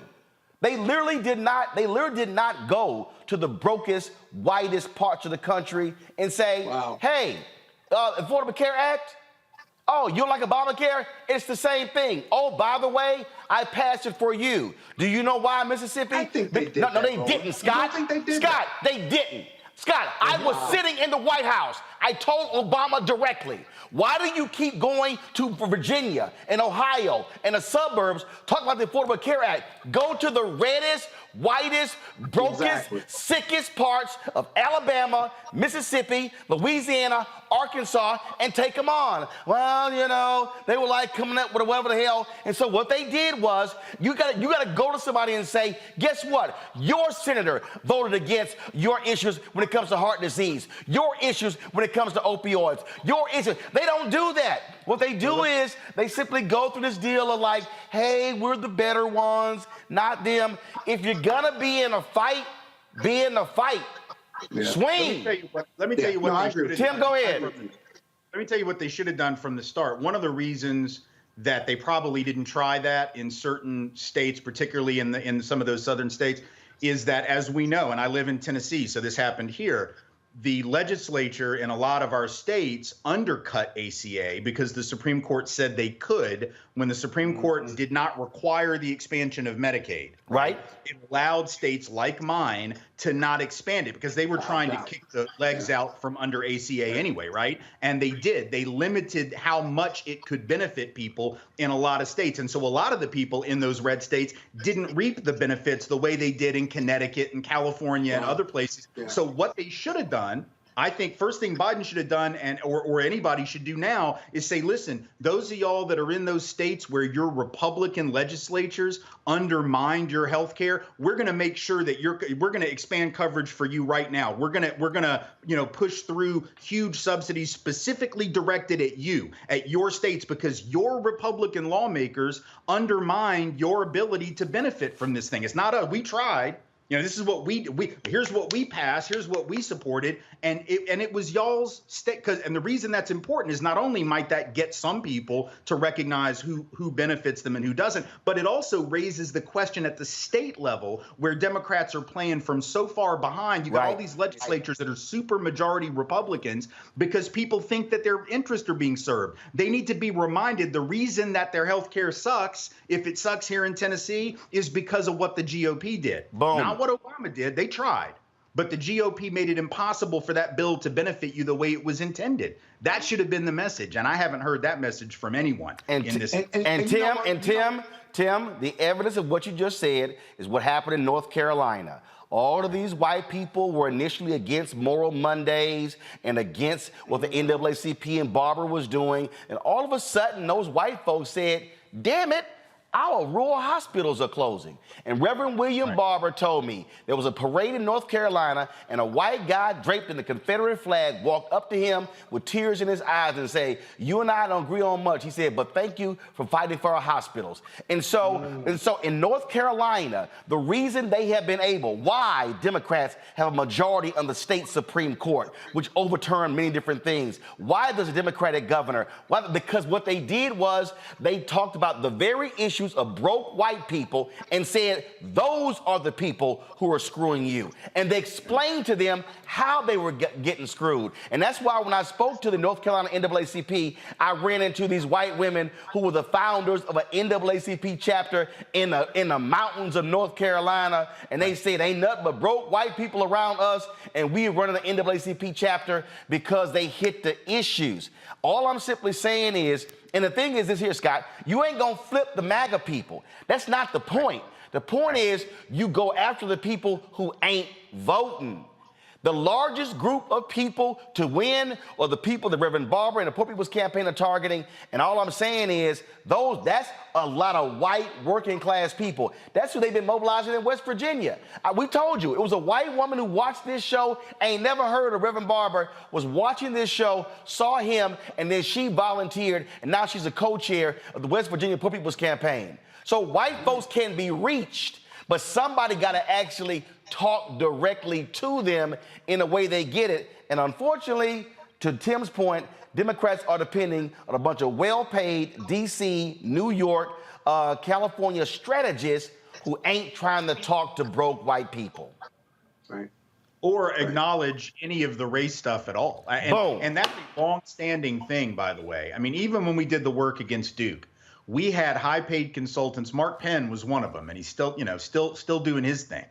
They literally did not. They literally did not go to the brokest, whitest parts of the country and say, "Hey, Affordable Care Act. Oh, you don't like Obamacare? It's the same thing. Oh, by the way, I passed it for you. Do you know why, Mississippi?" I think they did. No, they didn't, Scott. You don't think they did Scott, they didn't. Scott, I was sitting in the White House. I told Obama directly, why do you keep going to Virginia and Ohio and the suburbs talking about the Affordable Care Act? Go to the reddest, whitest, brokest, sickest parts of Alabama, Mississippi, Louisiana, Arkansas, and take them on. Well, you know, they were like coming up with whatever the hell. And so what they did was, you gotta go to somebody and say, guess what? Your senator voted against your issues when it comes to heart disease, your issues when it comes to opioids, your issues. They don't do that. What they do is they simply go through this deal of like, hey, we're the better ones, not them. If you're gonna be in a fight, be in the fight. Swing. Let me tell you what. Tim, go ahead. Let me tell you what they should have done from the start. One of the reasons that they probably didn't try that in certain states, particularly in some of those southern states, is that, as we know, and I live in Tennessee, so this happened here, the legislature in a lot of our states undercut ACA because the Supreme Court said they could when the Supreme Court did not require the expansion of Medicaid. Right. It allowed states like mine to not expand it because they were trying to kick the legs out from under ACA anyway, right? And they did. They limited how much it could benefit people in a lot of states. And so a lot of the people in those red states didn't reap the benefits the way they did in Connecticut and California and other places. So what they should have done, I think first thing Biden should have done, or anybody should do now, is say, listen, those of y'all that are in those states where your Republican legislatures undermined your health care, we're going to make sure that we're going to expand coverage for you right now. We're going to push through huge subsidies specifically directed at you, at your states, because your Republican lawmakers undermined your ability to benefit from this thing. It's not we tried. You know, this is what we here's what we passed, here's what we supported, and it was y'all's state. And the reason that's important is not only might that get some people to recognize who benefits them and who doesn't, but it also raises the question at the state level where Democrats are playing from so far behind. You got all these legislatures that are super majority Republicans because people think that their interests are being served. They need to be reminded the reason that their health care sucks, if it sucks here in Tennessee, is because of what the GOP did. Boom. Not what Obama did. They tried. But the GOP made it impossible for that bill to benefit you the way it was intended. That should have been the message. And I haven't heard that message from anyone in this. Tim, the evidence of what you just said is what happened in North Carolina. All of these white people were initially against Moral Mondays and against what the NAACP and Barbara was doing. And all of a sudden, those white folks said, damn it, our rural hospitals are closing. And Reverend William Barber told me there was a parade in North Carolina and a white guy draped in the Confederate flag walked up to him with tears in his eyes and say, "You and I don't agree on much." He said, "But thank you for fighting for our hospitals." And so in North Carolina, the reason they have been able, why Democrats have a majority on the state Supreme Court, which overturned many different things. Why does a Democratic governor? Why? Because what they did was they talked about the very issues of broke white people and said, those are the people who are screwing you. And they explained to them how they were getting screwed. And that's why when I spoke to the North Carolina NAACP, I ran into these white women who were the founders of an NAACP chapter in the mountains of North Carolina. And they said, ain't nothing but broke white people around us. And we are running the NAACP chapter because they hit the issues. All I'm simply saying is, and the thing is this here, Scott, you ain't gonna flip the MAGA people. That's not the point. The point is you go after the people who ain't voting. The largest group of people to win are the people that Reverend Barber and the Poor People's Campaign are targeting. And all I'm saying is that's a lot of white working class people. That's who they've been mobilizing in West Virginia. We told you, it was a white woman who watched this show, ain't never heard of Reverend Barber, was watching this show, saw him, and then she volunteered, and now she's a co-chair of the West Virginia Poor People's Campaign. So white folks can be reached, but somebody got to actually talk directly to them in a way they get it. And unfortunately, to Tim's point, Democrats are depending on a bunch of well-paid D.C., New York, California strategists who ain't trying to talk to broke white people. Right. Or acknowledge any of the race stuff at all. And that's a long-standing thing, by the way. I mean, even when we did the work against Duke, we had high-paid consultants. Mark Penn was one of them, and he's still, still doing his thing.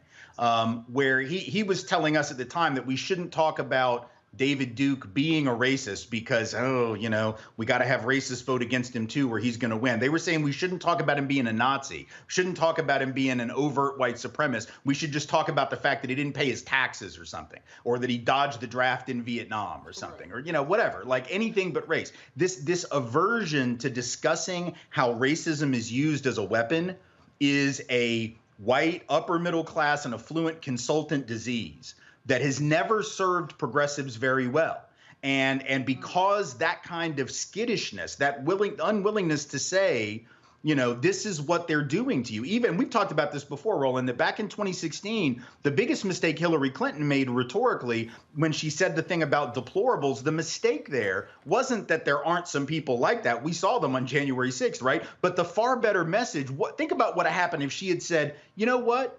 Where he was telling us at the time that we shouldn't talk about David Duke being a racist because, we got to have racists vote against him too, or he's going to win. They were saying we shouldn't talk about him being a Nazi, shouldn't talk about him being an overt white supremacist. We should just talk about the fact that he didn't pay his taxes or something, or that he dodged the draft in Vietnam or something, or, whatever, like anything but race. This aversion to discussing how racism is used as a weapon is a white, upper middle class and affluent consultant disease that has never served progressives very well. And because that kind of skittishness, that unwillingness to say, this is what they're doing to you. Even we've talked about this before, Roland, that back in 2016, the biggest mistake Hillary Clinton made rhetorically when she said the thing about deplorables, the mistake there wasn't that there aren't some people like that. We saw them on January 6th, right? But the far better message, think about what happened if she had said, you know what?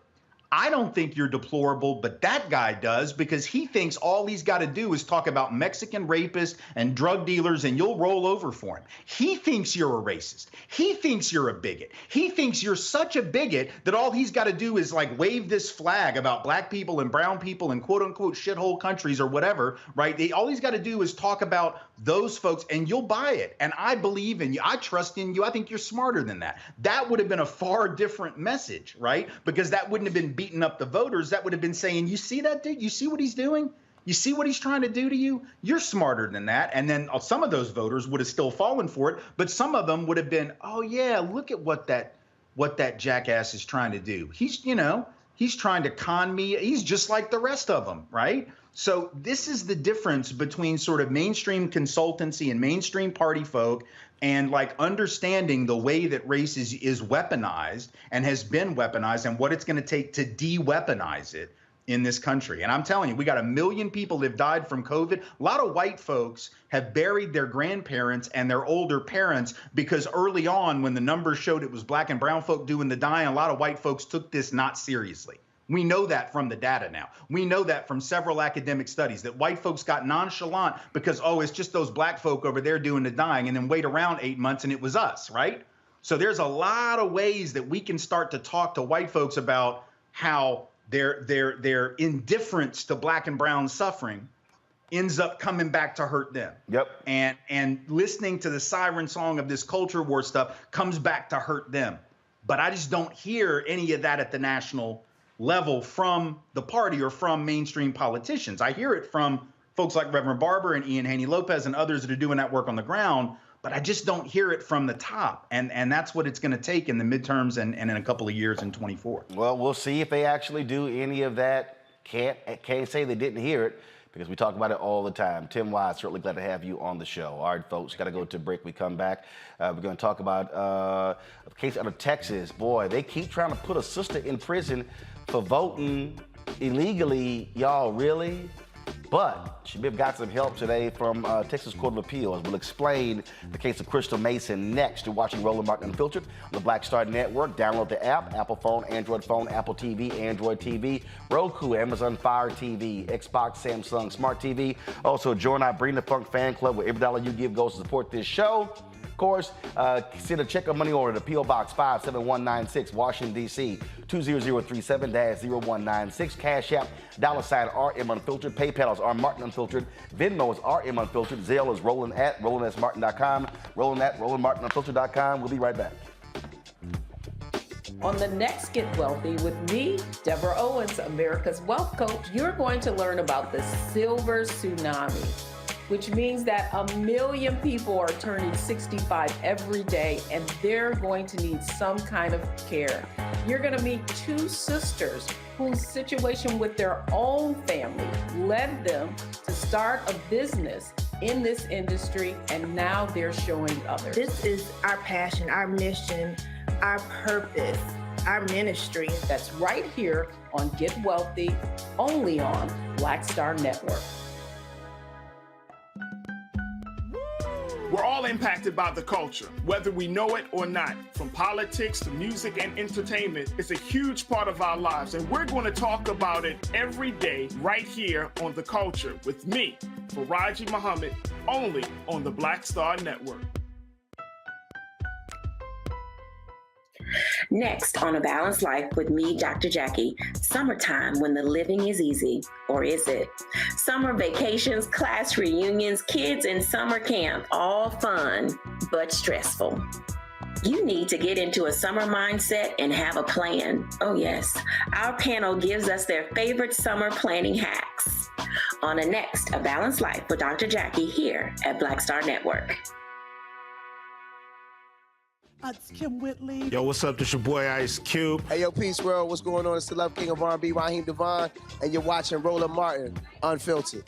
I don't think you're deplorable, but that guy does, because he thinks all he's got to do is talk about Mexican rapists and drug dealers and you'll roll over for him. He thinks you're a racist. He thinks you're a bigot. He thinks you're such a bigot that all he's got to do is like wave this flag about black people and brown people and quote unquote shithole countries or whatever, right? All he's got to do is talk about those folks and you'll buy it. And I believe in you. I trust in you. I think you're smarter than that. That would have been a far different message, right? Because that wouldn't have been beating up the voters. That would have been saying, you see that dude? You see what he's doing? You see what he's trying to do to you? You're smarter than that. And then some of those voters would have still fallen for it, but some of them would have been, oh yeah, look at what that jackass is trying to do. He's trying to con me. He's just like the rest of them, right? So this is the difference between sort of mainstream consultancy and mainstream party folk and like understanding the way that race is weaponized and has been weaponized and what it's going to take to de-weaponize it in this country. And I'm telling you, we got 1 million people that have died from COVID. A lot of white folks have buried their grandparents and their older parents because early on when the numbers showed it was black and brown folk doing the dying, a lot of white folks took this not seriously. We know that from the data now. We know that from several academic studies that white folks got nonchalant because, oh, it's just those black folk over there doing the dying, and then wait around 8 months and it was us, right? So there's a lot of ways that we can start to talk to white folks about how their indifference to black and brown suffering ends up coming back to hurt them. Yep. And listening to the siren song of this culture war stuff comes back to hurt them. But I just don't hear any of that at the national level from the party or from mainstream politicians. I hear it from folks like Reverend Barber and Ian Haney Lopez and others that are doing that work on the ground. but I just don't hear it from the top. And that's what it's going to take in the midterms and in a couple of years in 24. Well, we'll see if they actually do any of that. Can't say they didn't hear it, because we talk about it all the time. Tim Wise, certainly glad to have you on the show. All right, folks, got to go to a break. We come back. We're going to talk about a case out of Texas. Boy, they keep trying to put a sister in prison for voting illegally. Y'all, really? But she may have got some help today from Texas Court of Appeals. We'll explain the case of Crystal Mason next. You're watching Roland Martin Unfiltered on the Black Star Network. Download the app, Apple phone, Android phone, Apple TV, Android TV, Roku, Amazon Fire TV, Xbox, Samsung Smart TV. Also, join our Bring the Funk fan club, where every dollar you give goes to support this show. Of course, send a check or money order to P.O. Box 57196, Washington, D.C. 20037-0196. Cash App, $RM Unfiltered. PayPal is R Martin Unfiltered. Venmo is RM Unfiltered. Zelle is Roland at RolandSMartin.com. Roland at RolandMartinUnfiltered.com. We'll be right back. On the next Get Wealthy with me, Deborah Owens, America's Wealth Coach, you're going to learn about the silver tsunami, which means that 1 million people are turning 65 every day, and they're going to need some kind of care. You're going to meet two sisters whose situation with their own family led them to start a business in this industry, and now they're showing others. This is our passion, our mission, our purpose, our ministry. That's right here on Get Wealthy, only on Black Star Network. We're all impacted by the culture, whether we know it or not. From politics to music and entertainment, it's a huge part of our lives, and we're going to talk about it every day right here on The Culture with me, Faraji Muhammad, only on the Black Star Network. Next on A Balanced Life with me, Dr. Jackie, summertime when the living is easy, or is it? Summer vacations, class reunions, kids in summer camp, all fun, but stressful. You need to get into a summer mindset and have a plan. Oh yes, our panel gives us their favorite summer planning hacks. On the next A Balanced Life with Dr. Jackie here at Black Star Network. It's Kim Whitley. Yo, what's up? This your boy Ice Cube. Hey, yo, Peace World. What's going on? It's the Love King of R&B, Raheem Devon, and you're watching Roland Martin Unfiltered.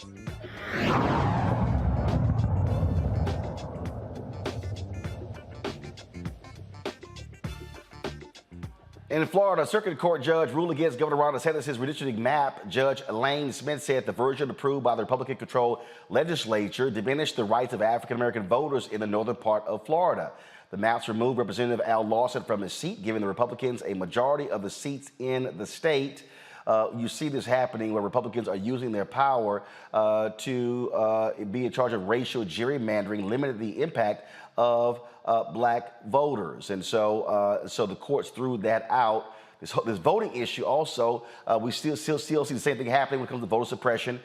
In Florida, Circuit Court judge ruled against Governor Ron DeSantis' redistricting map. Judge Elaine Smith said the version approved by the Republican-controlled legislature diminished the rights of African-American voters in the northern part of Florida. The maps removed Representative Al Lawson from his seat, giving the Republicans a majority of the seats in the state. You see this happening where Republicans are using their power to be in charge of racial gerrymandering, limiting the impact of black voters. And so the courts threw that out. This voting issue also, we still see the same thing happening when it comes to voter suppression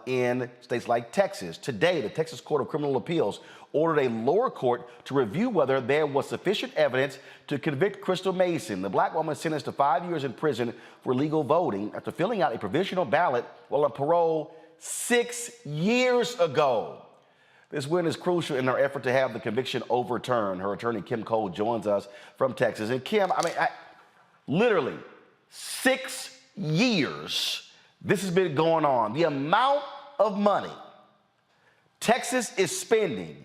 in states like Texas. Today, the Texas Court of Criminal Appeals ordered a lower court to review whether there was sufficient evidence to convict Crystal Mason, the black woman sentenced to 5 years in prison for illegal voting after filling out a provisional ballot while on parole 6 years ago. This win is crucial in our effort to have the conviction overturned. Her attorney, Kim Cole, joins us from Texas. And Kim, literally 6 years this has been going on. The amount of money Texas is spending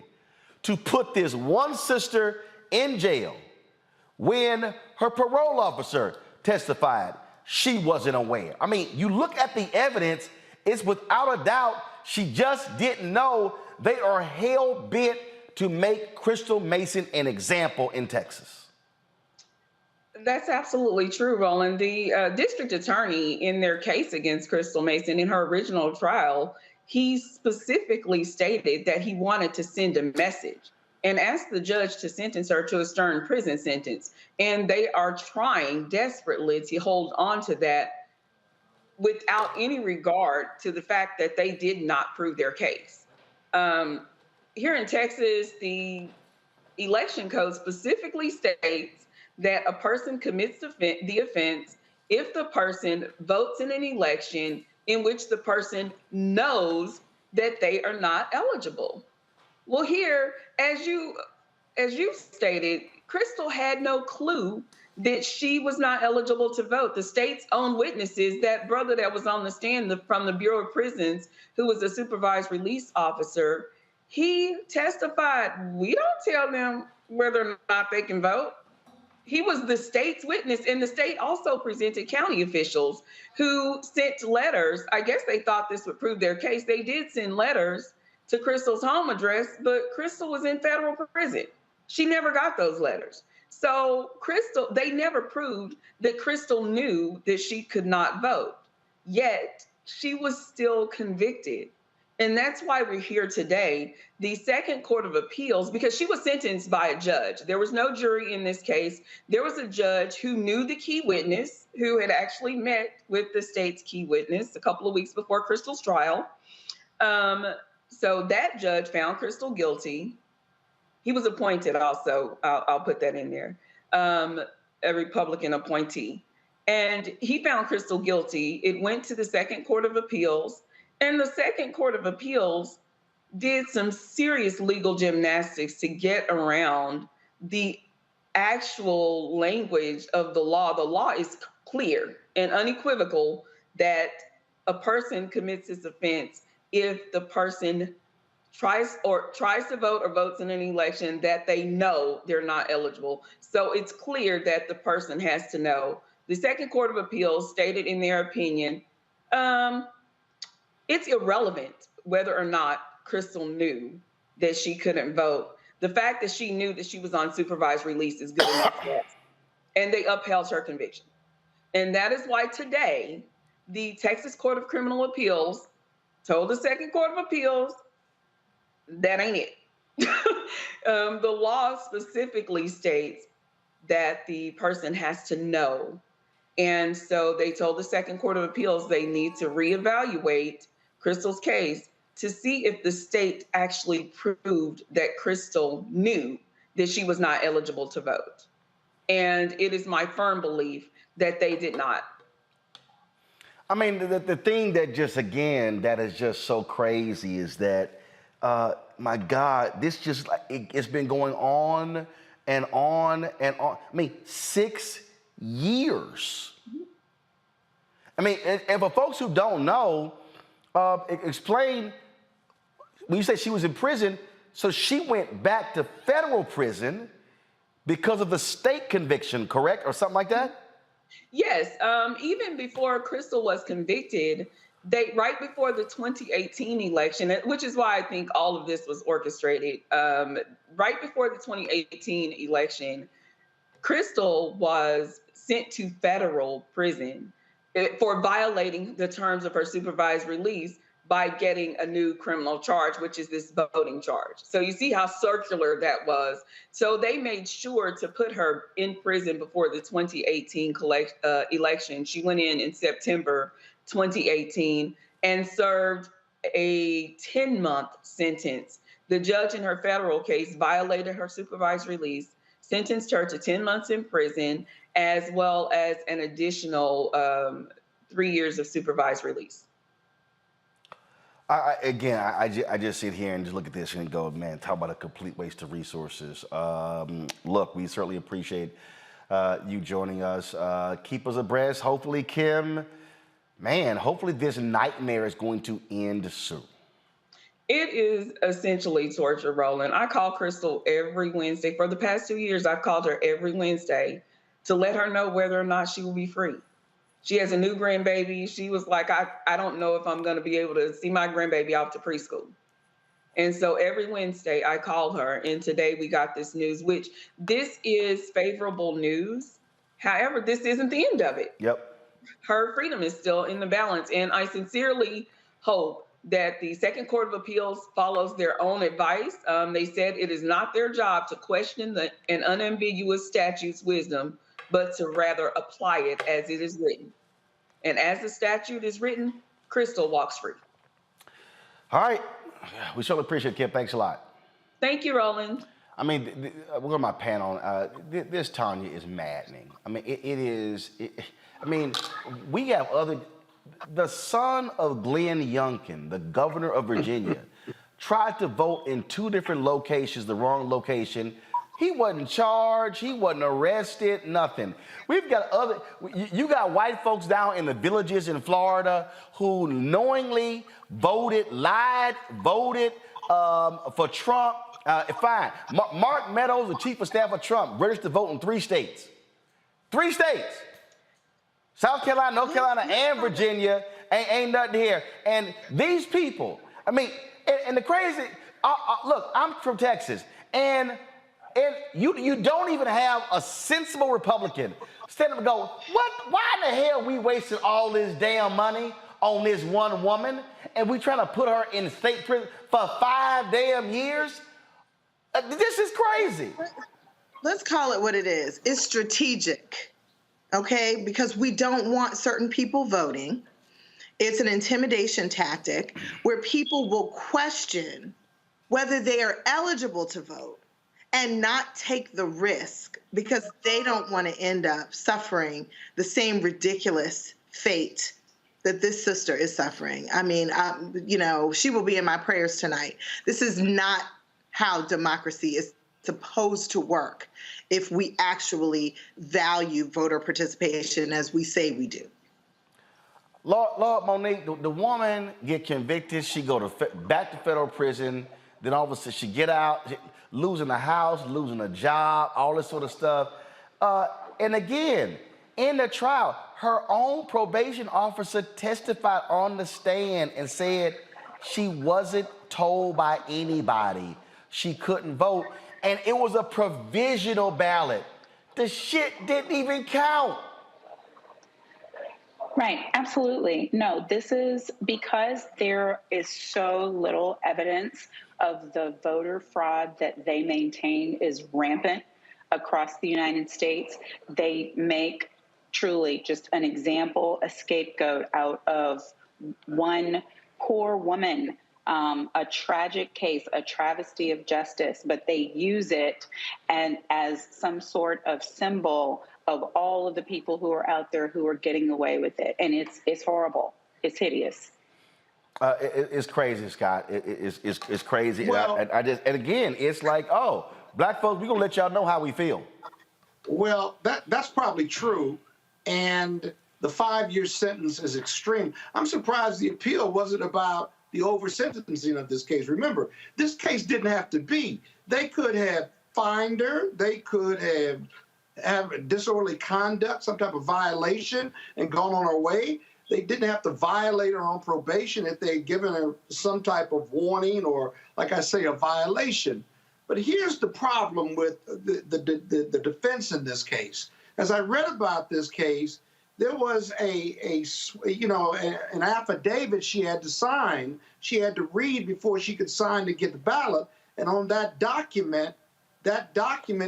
to put this one sister in jail when her parole officer testified she wasn't aware. I mean, you look at the evidence, it's without a doubt she just didn't know. They are hell-bent to make Crystal Mason an example in Texas. That's absolutely true, Roland. The district attorney in their case against Crystal Mason in her original trial, he specifically stated that he wanted to send a message and asked the judge to sentence her to a stern prison sentence. And they are trying desperately to hold on to that without any regard to the fact that they did not prove their case. Here in Texas, the election code specifically states that a person commits the offense if the person votes in an election in which the person knows that they are not eligible. Well, here, as you stated, Crystal had no clue that she was not eligible to vote. The state's own witnesses, that brother that was on the stand from the Bureau of Prisons, who was a supervised release officer, he testified, we don't tell them whether or not they can vote. He was the state's witness, and the state also presented county officials who sent letters. I guess they thought this would prove their case. They did send letters to Crystal's home address, but Crystal was in federal prison. She never got those letters. So Crystal, they never proved that Crystal knew that she could not vote, yet she was still convicted. And that's why we're here today. The Second Court of Appeals, because she was sentenced by a judge. There was no jury in this case. There was a judge who knew the key witness, who had actually met with the state's key witness a couple of weeks before Crystal's trial. So that judge found Crystal guilty. He was appointed also, I'll put that in there, a Republican appointee. And he found Crystal guilty. It went to the Second Court of Appeals. And the Second Court of Appeals did some serious legal gymnastics to get around the actual language of the law. The law is clear and unequivocal that a person commits this offense if the person tries to vote or votes in an election that they know they're not eligible. So it's clear that the person has to know. The Second Court of Appeals stated in their opinion, it's irrelevant whether or not Crystal knew that she couldn't vote. The fact that she knew that she was on supervised release is good enough for us. And they upheld her conviction. And that is why today, the Texas Court of Criminal Appeals told the Second Court of Appeals, that ain't it. The law specifically states that the person has to know. And so they told the Second Court of Appeals they need to reevaluate Crystal's case to see if the state actually proved that Crystal knew that she was not eligible to vote. And it is my firm belief that they did not. I mean, the thing that just, again, that is just so crazy is that, my God, this just, it's been going on and on and on. I mean, 6 years. I mean, and for folks who don't know, explain, when you say she was in prison, so she went back to federal prison because of the state conviction, correct? Or something like that? Yes, even before Crystal was convicted, right before the 2018 election, which is why I think all of this was orchestrated, right before the 2018 election, Crystal was sent to federal prison for violating the terms of her supervised release by getting a new criminal charge, which is this voting charge. So you see how circular that was. So they made sure to put her in prison before the 2018 election. She went in September 2018 and served a 10-month sentence. The judge in her federal case violated her supervised release, sentenced her to 10 months in prison, as well as an additional 3 years of supervised release. I just sit here and just look at this and go, man, talk about a complete waste of resources. Look, we certainly appreciate you joining us. Keep us abreast. Hopefully, Kim, man, hopefully this nightmare is going to end soon. It is essentially torture, Roland. I call Crystal every Wednesday. For the past 2 years, I've called her every Wednesday to let her know whether or not she will be free. She has a new grandbaby. She was like, I don't know if I'm going to be able to see my grandbaby off to preschool. And so every Wednesday I call her, and today we got this news, which this is favorable news. However, this isn't the end of it. Yep. Her freedom is still in the balance. And I sincerely hope that the Second Court of Appeals follows their own advice. They said it is not their job to question an unambiguous statute's wisdom, but to rather apply it as it is written. And as the statute is written, Crystal walks free. All right. We certainly appreciate it, Kim. Thanks a lot. Thank you, Roland. I mean, we're going to my panel. This, Tanya, is maddening. I mean, it is. I mean, we have the son of Glenn Youngkin, the governor of Virginia, tried to vote in 2 different locations, the wrong location. He wasn't charged, he wasn't arrested, nothing. We've got you got white folks down in the villages in Florida who knowingly lied, voted for Trump. Fine. Mark Meadows, the chief of staff of Trump, registered to vote in 3 states. 3 states. South Carolina, North Carolina, and Virginia. Ain't nothing here. And these people, I mean, and the crazy, look, I'm from Texas, and you don't even have a sensible Republican stand up and go, why in the hell we wasting all this damn money on this one woman, and we trying to put her in state prison for 5 damn years? This is crazy. Let's call it what it is. It's strategic, okay? Because we don't want certain people voting. It's an intimidation tactic where people will question whether they are eligible to vote and not take the risk because they don't want to end up suffering the same ridiculous fate that this sister is suffering. I mean, she will be in my prayers tonight. This is not how democracy is supposed to work if we actually value voter participation as we say we do. Lord Monique, the woman get convicted, she go back to federal prison, then all of a sudden she get out, losing a house, losing a job, all this sort of stuff. And again, in the trial, her own probation officer testified on the stand and said she wasn't told by anybody she couldn't vote, and it was a provisional ballot. The shit didn't even count. Right, absolutely. No, this is because there is so little evidence of the voter fraud that they maintain is rampant across the United States. They make truly just an example, a scapegoat out of one poor woman, a tragic case, a travesty of justice, but they use it and as some sort of symbol of all of the people who are out there who are getting away with it. And it's horrible. It's hideous. It's crazy, Scott. It's crazy. Well, and again, it's like, oh, black folks, we're going to let y'all know how we feel. Well, that's probably true. And the 5-year sentence is extreme. I'm surprised the appeal wasn't about the over-sentencing of this case. Remember, this case didn't have to be. They could have fined her. They could have disorderly conduct, some type of violation, and gone on her way. They didn't have to violate her on probation if they had given her some type of warning or, like I say, a violation. But here's the problem with the defense in this case. As I read about this case, there was an affidavit she had to sign. She had to read before she could sign to get the ballot. And on that document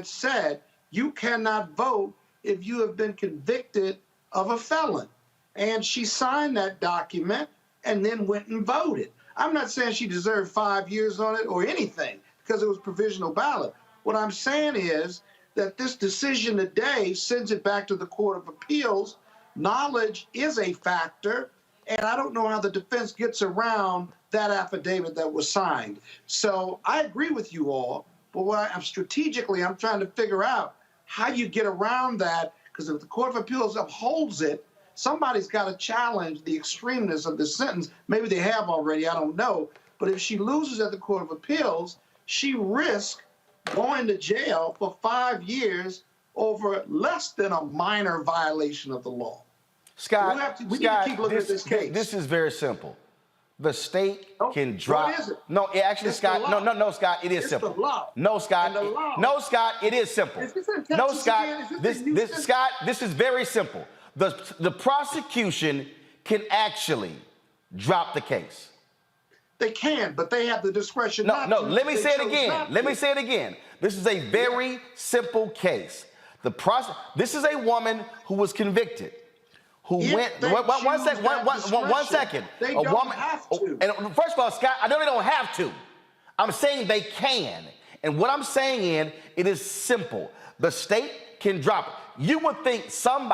said, you cannot vote if you have been convicted of a felon. And she signed that document and then went and voted. I'm not saying she deserved 5 years on it or anything because it was provisional ballot. What I'm saying is that this decision today sends it back to the Court of Appeals. Knowledge is a factor, and I don't know how the defense gets around that affidavit that was signed. So I agree with you all, but I'm trying to figure out how you get around that, because if the Court of Appeals upholds it, somebody's got to challenge the extremeness of this sentence. Maybe they have already, I don't know. But if she loses at the Court of Appeals, she risks going to jail for 5 years over less than a minor violation of the law. Scott, we need to keep looking at this case. This is very simple. The state can drop. What is it? No, actually, It's Scott. the law. No, Scott. It is It's simple. the law. No, Scott. And the law. No, Scott. It is simple. Is this in Texas No, Scott. again? Is this in Scott. This is very simple. The prosecution can actually drop the case. They can, but they have the discretion No, not no. to. Let me They say it chose again. not Let to. me say it again. This is a very simple case. This is a woman who was convicted. Who If went? they One choose second. that One second. They A don't woman. have to. And first of all, Scott, I know they don't have to. I'm saying they can. And what I'm saying it is simple. The state can drop it. You would think some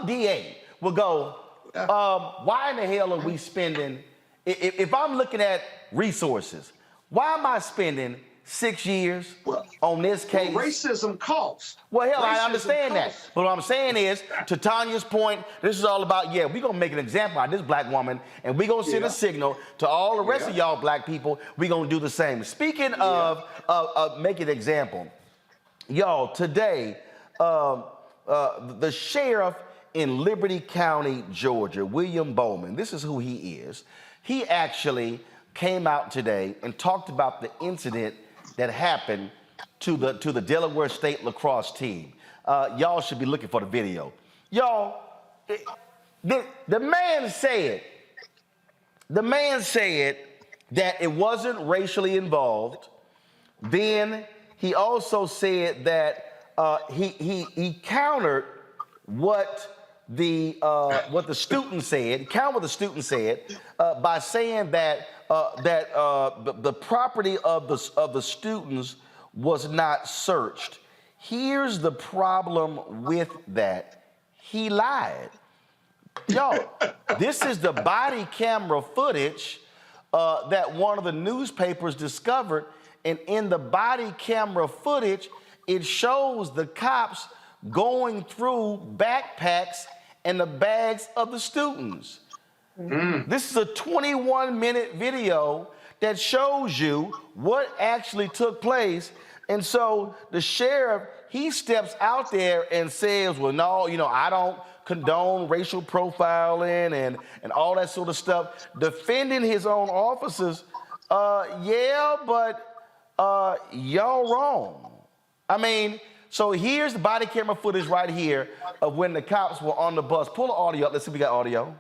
DA would go, why in the hell are we spending If I'm looking at resources, why am I spending 6 years on this case? Well, racism costs. Well, hell, I Racism understand that. costs. But what I'm saying is, to Tanya's point, this is all about, we're going to make an example out of this black woman, and we're going to send a signal to all the rest of y'all black people. We're going to do the same. Speaking of making an example, y'all, today, the sheriff in Liberty County, Georgia, William Bowman, this is who he is. He actually came out today and talked about the incident that happened to the Delaware State lacrosse team. Y'all should be looking for the video. Y'all, the man said that it wasn't racially involved. Then he also said that he countered what the student said. Counter what the student said by saying that the property of the students was not searched. Here's the problem with that. He lied. Y'all, this is the body camera footage that one of the newspapers discovered. And in the body camera footage, it shows the cops going through backpacks and the bags of the students. This is a 21-minute video that shows you what actually took place. And so the sheriff, he steps out there and says, well, no, I don't condone racial profiling and all that sort of stuff, defending his own officers. But y'all wrong. I mean, so here's the body camera footage right here of when the cops were on the bus. Pull the audio up. Let's see if we got audio.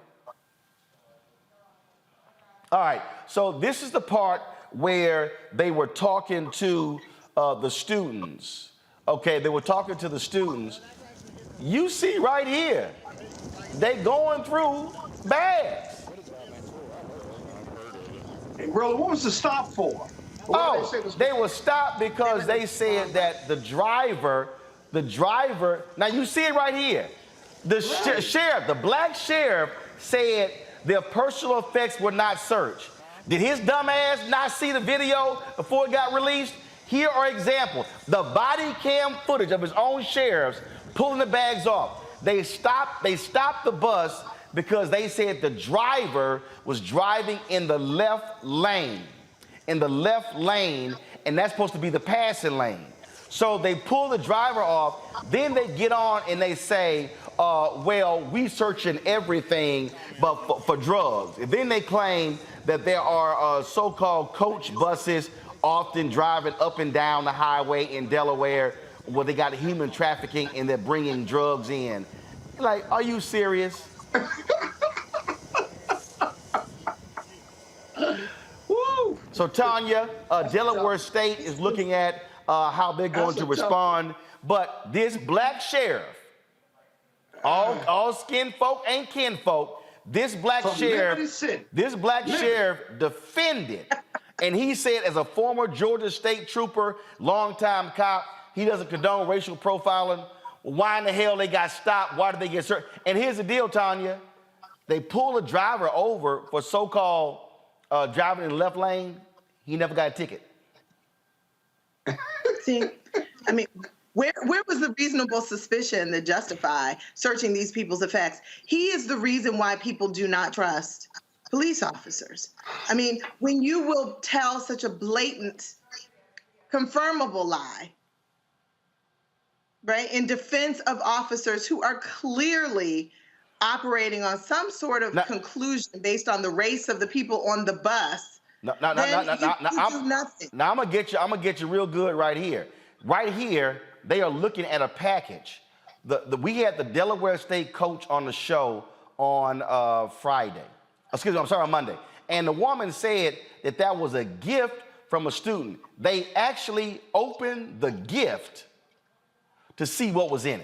All right, so this is the part where they were talking to the students. Okay, they were talking to the students. You see right here, they going through bags. Hey, Roland, what was the stop for? They were stopped because they said that the driver, now you see it right here. The sheriff, the black sheriff said their personal effects were not searched. Did his dumb ass not see the video before it got released? Here are examples. The body cam footage of his own sheriffs pulling the bags off. They stopped the bus because they said the driver was driving in the left lane. And that's supposed to be the passing lane. So they pull the driver off, then they get on and they say, we searching everything but for drugs. And then they claim that there are so-called coach buses often driving up and down the highway in Delaware where they got human trafficking and they're bringing drugs in. Like, are you serious? So Tanya, Delaware State is looking at how they're going to respond. But this black sheriff, all skin folk ain't kin folk, this black sheriff defended. And he said, as a former Georgia State trooper, longtime cop, he doesn't condone racial profiling. Why in the hell they got stopped? Why did they get searched? And here's the deal, Tanya. They pull a driver over for so-called driving in the left lane. He never got a ticket. See, I mean, where was the reasonable suspicion that justify searching these people's effects? He is the reason why people do not trust police officers. I mean, when you will tell such a blatant, confirmable lie, right, in defense of officers who are clearly operating on some sort of conclusion based on the race of the people on the bus, do nothing. Now I'm gonna get you real good right here. Right here, they are looking at a package. We had the Delaware State coach on the show on on Monday. And the woman said that was a gift from a student. They actually opened the gift to see what was in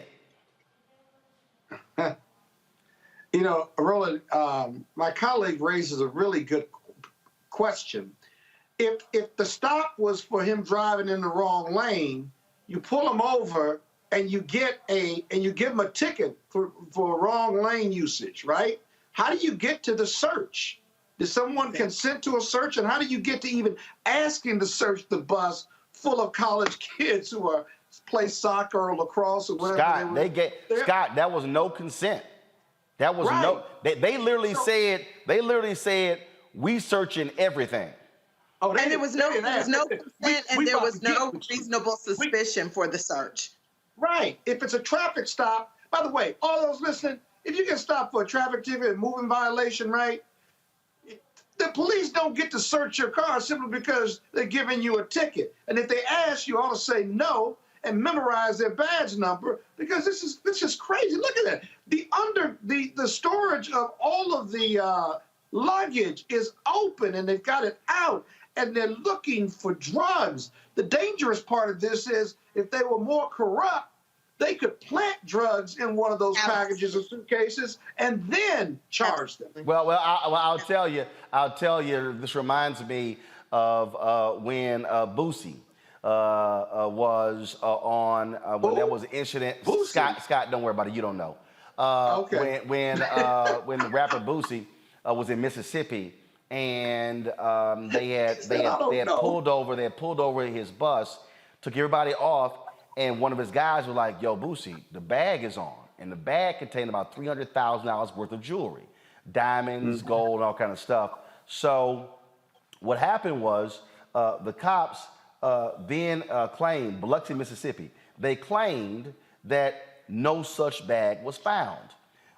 it. You know, Roland, my colleague raises a really good question. If the stop was for him driving in the wrong lane, you pull him over and you give him a ticket for wrong lane usage, right? How do you get to the search? Did someone consent to a search? And how do you get to even asking to search the bus full of college kids who are play soccer or lacrosse or whatever? Scott, that was no consent. That was Right. no. They literally said we searching everything. Oh, And there was no consent, and there was no reasonable suspicion for the search. Right. If it's a traffic stop, by the way, all those listening, if you get stopped for a traffic ticket and moving violation, right, the police don't get to search your car simply because they're giving you a ticket. And if they ask, you ought to say no and memorize their badge number, because this is crazy. Look at that. The storage of all of the luggage is open, and they've got it out, and they're looking for drugs. The dangerous part of this is if they were more corrupt, they could plant drugs in one of those packages or suitcases and then charge them. Well, I'll tell you. This reminds me of when Boosie was on when there was an incident. Scott, don't worry about it. You don't know. Okay. When the rapper Boosie was in Mississippi, and they had pulled over his bus, took everybody off. And one of his guys was like, yo, Boosie, the bag is on. And the bag contained about $300,000 worth of jewelry, diamonds, gold, all kind of stuff. So what happened was the cops then claimed, Biloxi, Mississippi, they claimed that no such bag was found.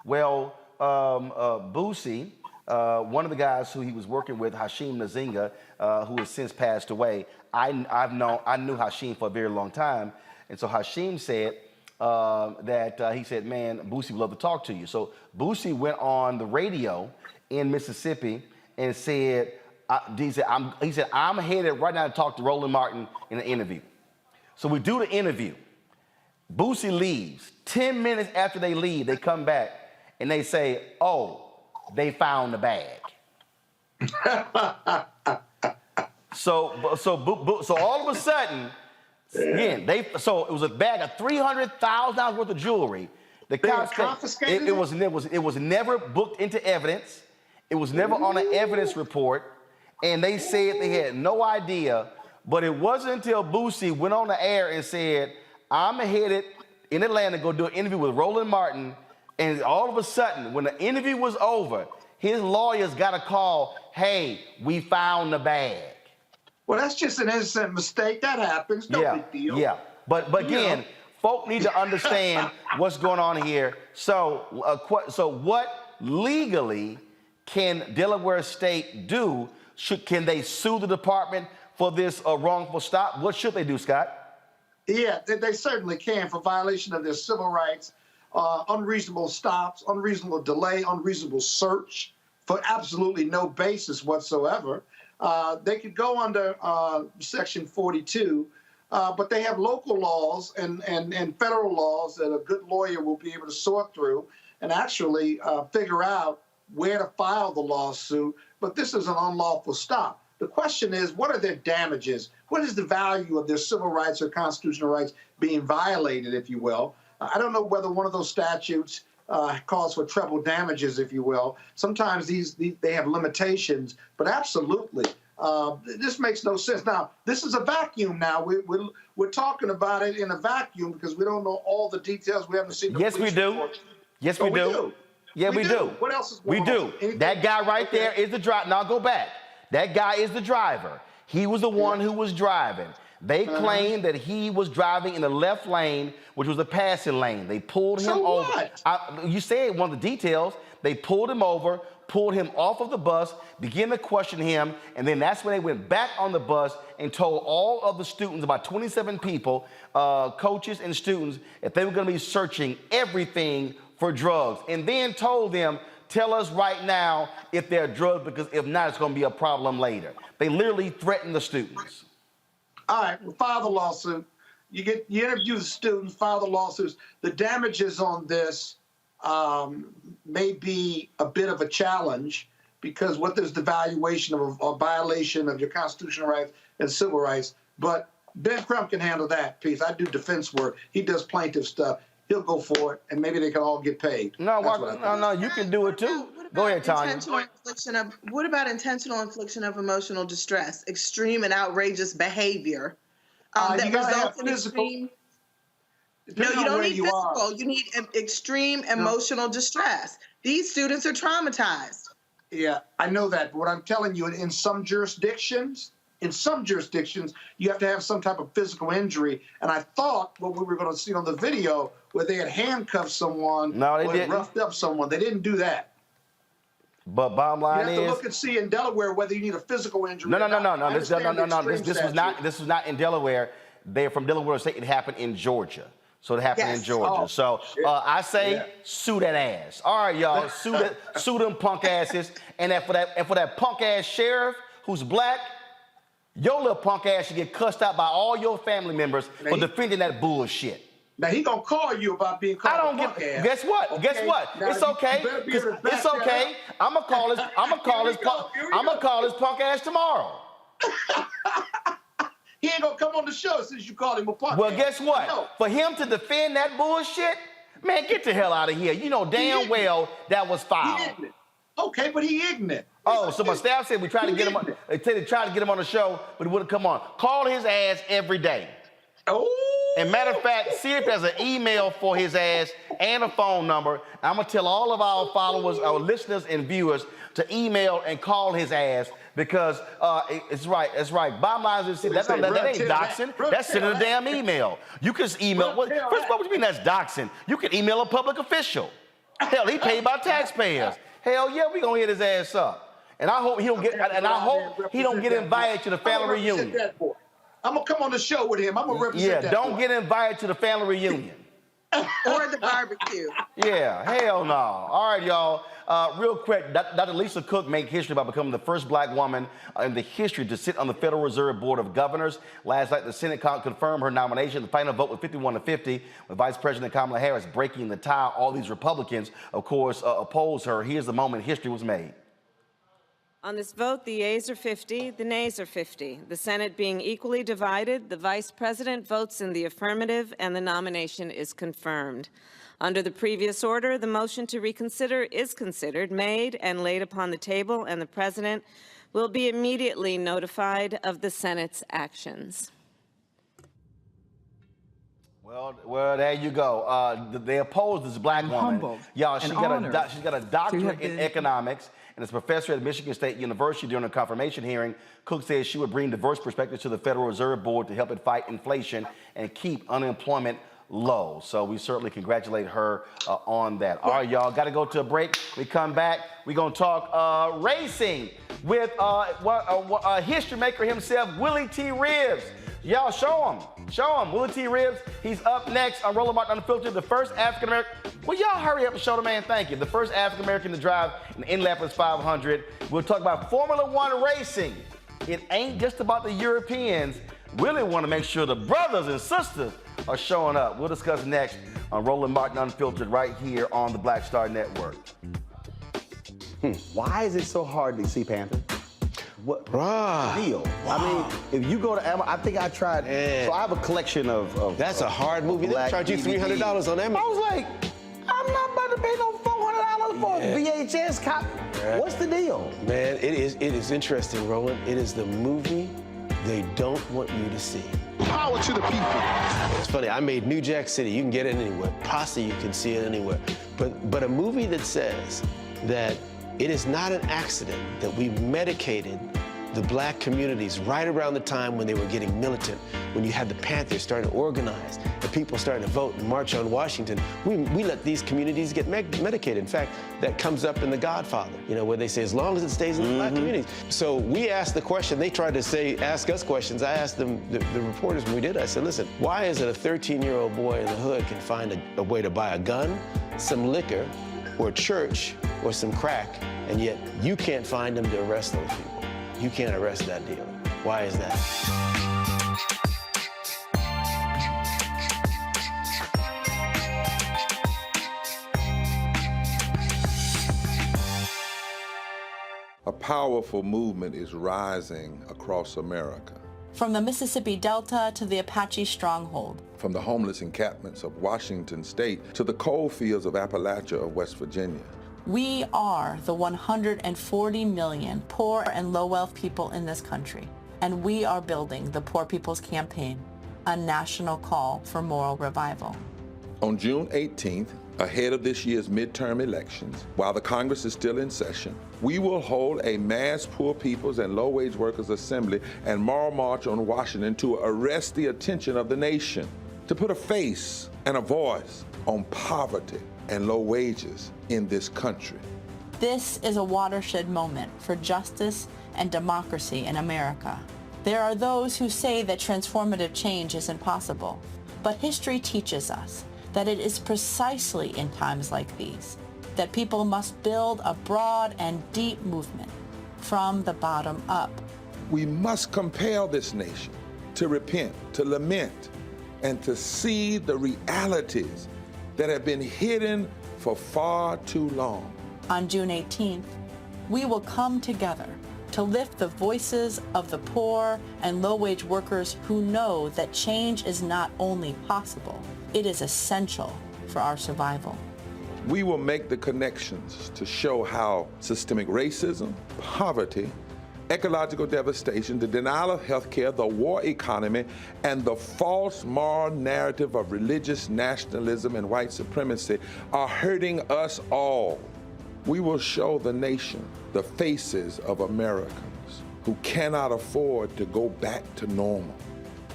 Well, Boosie, one of the guys who he was working with, Hashim Nzinga, who has since passed away, I knew Hashim for a very long time. And so Hashim said that he said, man, Boosie would love to talk to you. So Boosie went on the radio in Mississippi and said, I'm headed right now to talk to Roland Martin in an interview. So we do the interview. Boosie leaves. 10 minutes after they leave, they come back and they say, oh, they found the bag. So all of a sudden, again, so it was a bag of $300,000 worth of jewelry. The cops confiscated it was never booked into evidence. It was never on an evidence report, and they said they had no idea. But it wasn't until Boosie went on the air and said, "I'm headed in Atlanta to go do an interview with Roland Martin," and all of a sudden, when the interview was over, his lawyers got a call. Hey, we found the bag. Well, that's just an innocent mistake. That happens. No big deal. Yeah. But again, folk need to understand what's going on here. So what legally can Delaware State do? Can they sue the department for this wrongful stop? What should they do, Scott? Yeah, they certainly can for violation of their civil rights, unreasonable stops, unreasonable delay, unreasonable search for absolutely no basis whatsoever. They could go under Section 42, but they have local laws and federal laws that a good lawyer will be able to sort through and actually figure out where to file the lawsuit. But this is an unlawful stop. The question is, what are their damages? What is the value of their civil rights or constitutional rights being violated, if you will? I don't know whether one of those statutes calls for treble damages, if you will. Sometimes they have limitations, but absolutely, this makes no sense. Now, this is a vacuum now. We're talking about it in a vacuum because we don't know all the details. We haven't seen the police report. Yes, we do. Yeah, we do. What else is going on? We do. Anything? That guy right there is the driver. Now, go back. That guy is the driver. He was the one who was driving. They claimed that he was driving in the left lane, which was a passing lane. They pulled him over. What? You said one of the details. They pulled him over, pulled him off of the bus, began to question him, and then that's when they went back on the bus and told all of the students, about 27 people, coaches and students, that they were going to be searching everything for drugs, and then told them, tell us right now if they're drugs, because if not, it's going to be a problem later. They literally threatened the students. All right, well, file the lawsuit. You interview the students, file the lawsuits. The damages on this may be a bit of a challenge because what there's the valuation of a violation of your constitutional rights and civil rights. But Ben Crump can handle that piece. I do defense work. He does plaintiff stuff. he'll go for it, and maybe they can all get paid. No, you can do it too. Go ahead, Tanya. What about intentional infliction of emotional distress, extreme and outrageous behavior that results in extreme? No, you don't need physical. You need extreme emotional distress. These students are traumatized. Yeah, I know that. But what I'm telling you, in some jurisdictions, you have to have some type of physical injury. And I thought what we were going to see on the video, where they had handcuffed someone, roughed up someone. They didn't do that. But bottom line is, you have to look and see in Delaware whether you need a physical injury. No. This was not in Delaware. They're from Delaware State. It happened in Georgia. So it happened in Georgia. I say sue that ass. All right, y'all, sue them punk asses. And for that punk ass sheriff who's black, your little punk ass should get cussed out by all your family members for defending that bullshit. Now he gonna call you about being called a punk ass. Guess what? Okay. Guess what? Now, it's okay. It's okay. I'm gonna call his punk ass tomorrow. He ain't gonna come on the show since you called him a punk. Well, guess what? No. For him to defend that bullshit, man, get the hell out of here. You know damn well that was foul. Okay, but he ignorant. Oh, so my staff said we tried to get him. They said they tried to get him on the show, but he wouldn't come on. Call his ass every day. Oh. And matter of fact, see if there's an email for his ass and a phone number. I'm gonna tell all of our followers, our listeners and viewers to email and call his ass because it's right. Bottom line is that ain't doxing. That's sending a damn email. You can email. First of all, what do you mean that's doxing? You can email a public official. Hell, he paid by taxpayers. Hell yeah, we gonna hit his ass up. And I hope he don't get. And I hope he don't get invited to the family reunion. I'm gonna come on the show with him. I'm gonna represent that. Don't get invited to the family reunion. Or the barbecue. Yeah, hell no. All right, y'all. Real quick, Dr. Lisa Cook made history by becoming the first black woman in the history to sit on the Federal Reserve Board of Governors. Last night, the Senate confirmed her nomination. The final vote was 51-50, with Vice President Kamala Harris breaking the tie. All these Republicans, of course, oppose her. Here's the moment history was made. On this vote, the yeas are 50, the nays are 50. The Senate being equally divided, the Vice President votes in the affirmative and the nomination is confirmed. Under the previous order, the motion to reconsider is considered, made, and laid upon the table, and the President will be immediately notified of the Senate's actions. Well, there you go. They oppose this black woman. Y'all, she's got a doctorate in economics and is a professor at Michigan State University. During a confirmation hearing, Cook says she would bring diverse perspectives to the Federal Reserve Board to help it fight inflation and keep unemployment low. So we certainly congratulate her on that. All right, y'all, got to go to a break. We come back, we're going to talk racing with history maker himself, Willy T. Ribbs. Y'all show him. Willy T. Ribbs, he's up next on Roland Martin Unfiltered, the first African-American. Well, y'all hurry up and show the man thank you. The first African-American to drive an Indianapolis 500. We'll talk about Formula One racing. It ain't just about the Europeans. Really want to make sure the brothers and sisters are showing up. We'll discuss next on Roland Martin Unfiltered right here on the Black Star Network. Why is it so hard to see Panther? What deal? Wow. I mean, if you go to Amazon, I think I tried. So I have a collection of That's a hard movie. They charge you $300 on Amazon. I was like, I'm not about to pay no $400 for a VHS copy. What's the deal? Man, it is interesting, Roland. It is the movie they don't want you to see. Power to the people. It's funny, I made New Jack City. You can get it anywhere. Pasta, you can see it anywhere. But a movie that says that it is not an accident that we medicated the black communities right around the time when they were getting militant, when you had the Panthers starting to organize, and people starting to vote and march on Washington. We let these communities get medicated. In fact, that comes up in The Godfather, where they say, as long as it stays in the black communities. So we asked the question, they tried to ask us questions. I asked them, the reporters when we did, I said, listen, why is it a 13-year-old boy in the hood can find a way to buy a gun, some liquor, or a church, or some crack, and yet you can't find them to arrest those people? You can't arrest that dealer. Why is that? A powerful movement is rising across America. From the Mississippi Delta to the Apache stronghold, from the homeless encampments of Washington State to the coal fields of Appalachia of West Virginia. We are the 140 million poor and low-wealth people in this country, and we are building the Poor People's Campaign, a national call for moral revival. On June 18th, ahead of this year's midterm elections, while the Congress is still in session, we will hold a mass poor people's and low-wage workers assembly and moral march on Washington to arrest the attention of the nation, to put a face and a voice on poverty and low wages in this country. This is a watershed moment for justice and democracy in America. There are those who say that transformative change is impossible, but history teaches us that it is precisely in times like these that people must build a broad and deep movement from the bottom up. We must compel this nation to repent, to lament, and to see the realities that have been hidden for far too long. On June 18th, we will come together to lift the voices of the poor and low-wage workers who know that change is not only possible, it is essential for our survival. We will make the connections to show how systemic racism, poverty, ecological devastation, the denial of health care, the war economy, and the false moral narrative of religious nationalism and white supremacy are hurting us all. We will show the nation the faces of Americans who cannot afford to go back to normal.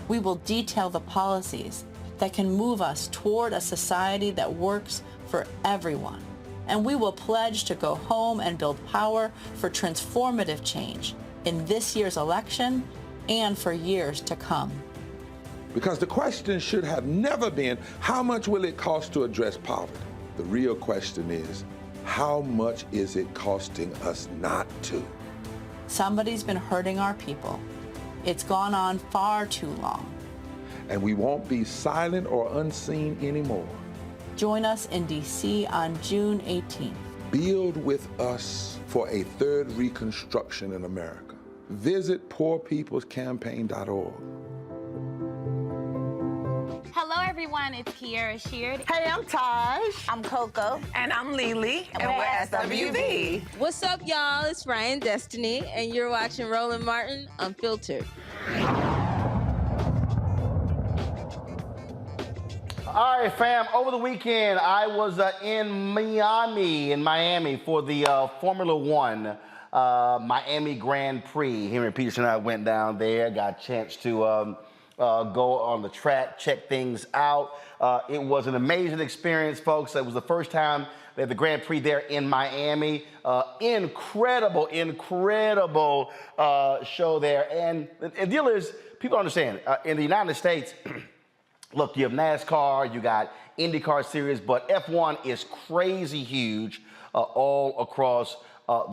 We will detail the policies that can move us toward a society that works for everyone. And we will pledge to go home and build power for transformative change in this year's election and for years to come. Because the question should have never been, how much will it cost to address poverty? The real question is, how much is it costing us not to? Somebody's been hurting our people. It's gone on far too long. And we won't be silent or unseen anymore. Join us in D.C. on June 18th. Build with us for a third reconstruction in America. Visit poorpeoplescampaign.org. Hello, everyone. It's Kiara Sheard. Hey, I'm Taj. I'm Coco. And I'm Lily. And we're SWV. What's up, y'all? It's Ryan Destiny, and you're watching Roland Martin Unfiltered. All right, fam. Over the weekend, I was in Miami for the Formula One Miami Grand Prix. Henry Peterson and I went down there, got a chance to go on the track, check things out. It was an amazing experience, folks. It was the first time they had the Grand Prix there in Miami. Incredible show there. And the deal is, people understand, in the United States, look, you have NASCAR, you got IndyCar series, but F1 is crazy huge all across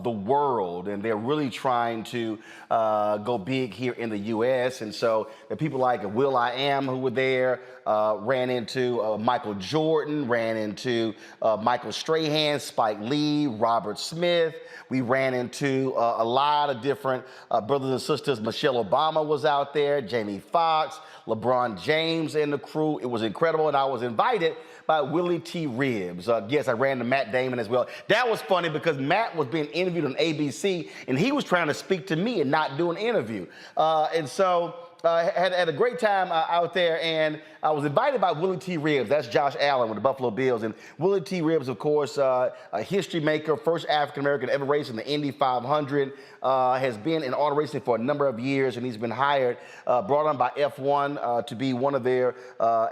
the world, and they're really trying to go big here in the U.S. And so the people like Will.i.am who were there, ran into Michael Jordan, ran into Michael Strahan, Spike Lee, Robert Smith. We ran into a lot of different brothers and sisters. Michelle Obama was out there, Jamie Foxx, LeBron James and the crew. It was incredible, and I was invited by Willy T. Ribbs. Yes, I ran to Matt Damon as well. That was funny because Matt was being interviewed on ABC, and he was trying to speak to me and not do an interview. And so had a great time out there, and I was invited by Willy T. Ribbs. That's Josh Allen with the Buffalo Bills. And Willy T. Ribbs, of course, a history maker, first African-American ever raced in the Indy 500, has been in auto racing for a number of years, and he's been hired, brought on by F1 to be one of their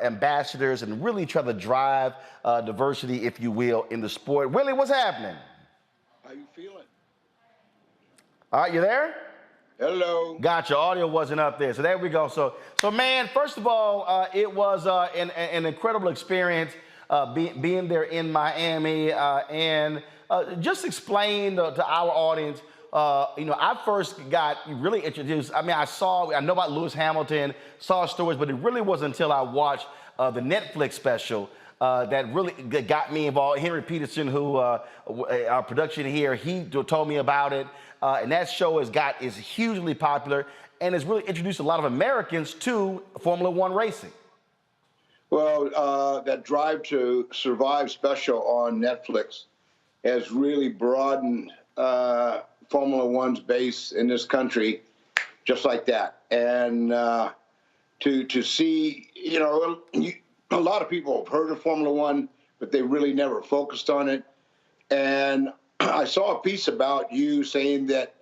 ambassadors and really try to drive diversity, if you will, in the sport. Willie, what's happening? How you feeling? All right, you there? Hello. Gotcha. Audio wasn't up there. So there we go. So man, first of all, it was an incredible experience being there in Miami. And just explain to our audience, I first got really introduced. I mean, I know about Lewis Hamilton, saw stories, but it really wasn't until I watched the Netflix special that really got me involved. Henry Peterson, who our production here, he told me about it. And that show is hugely popular and has really introduced a lot of Americans to Formula One racing. that Drive to Survive special on Netflix has really broadened Formula One's base in this country, just like that. And to see, a lot of people have heard of Formula One, but they really never focused on it. And I saw a piece about you saying that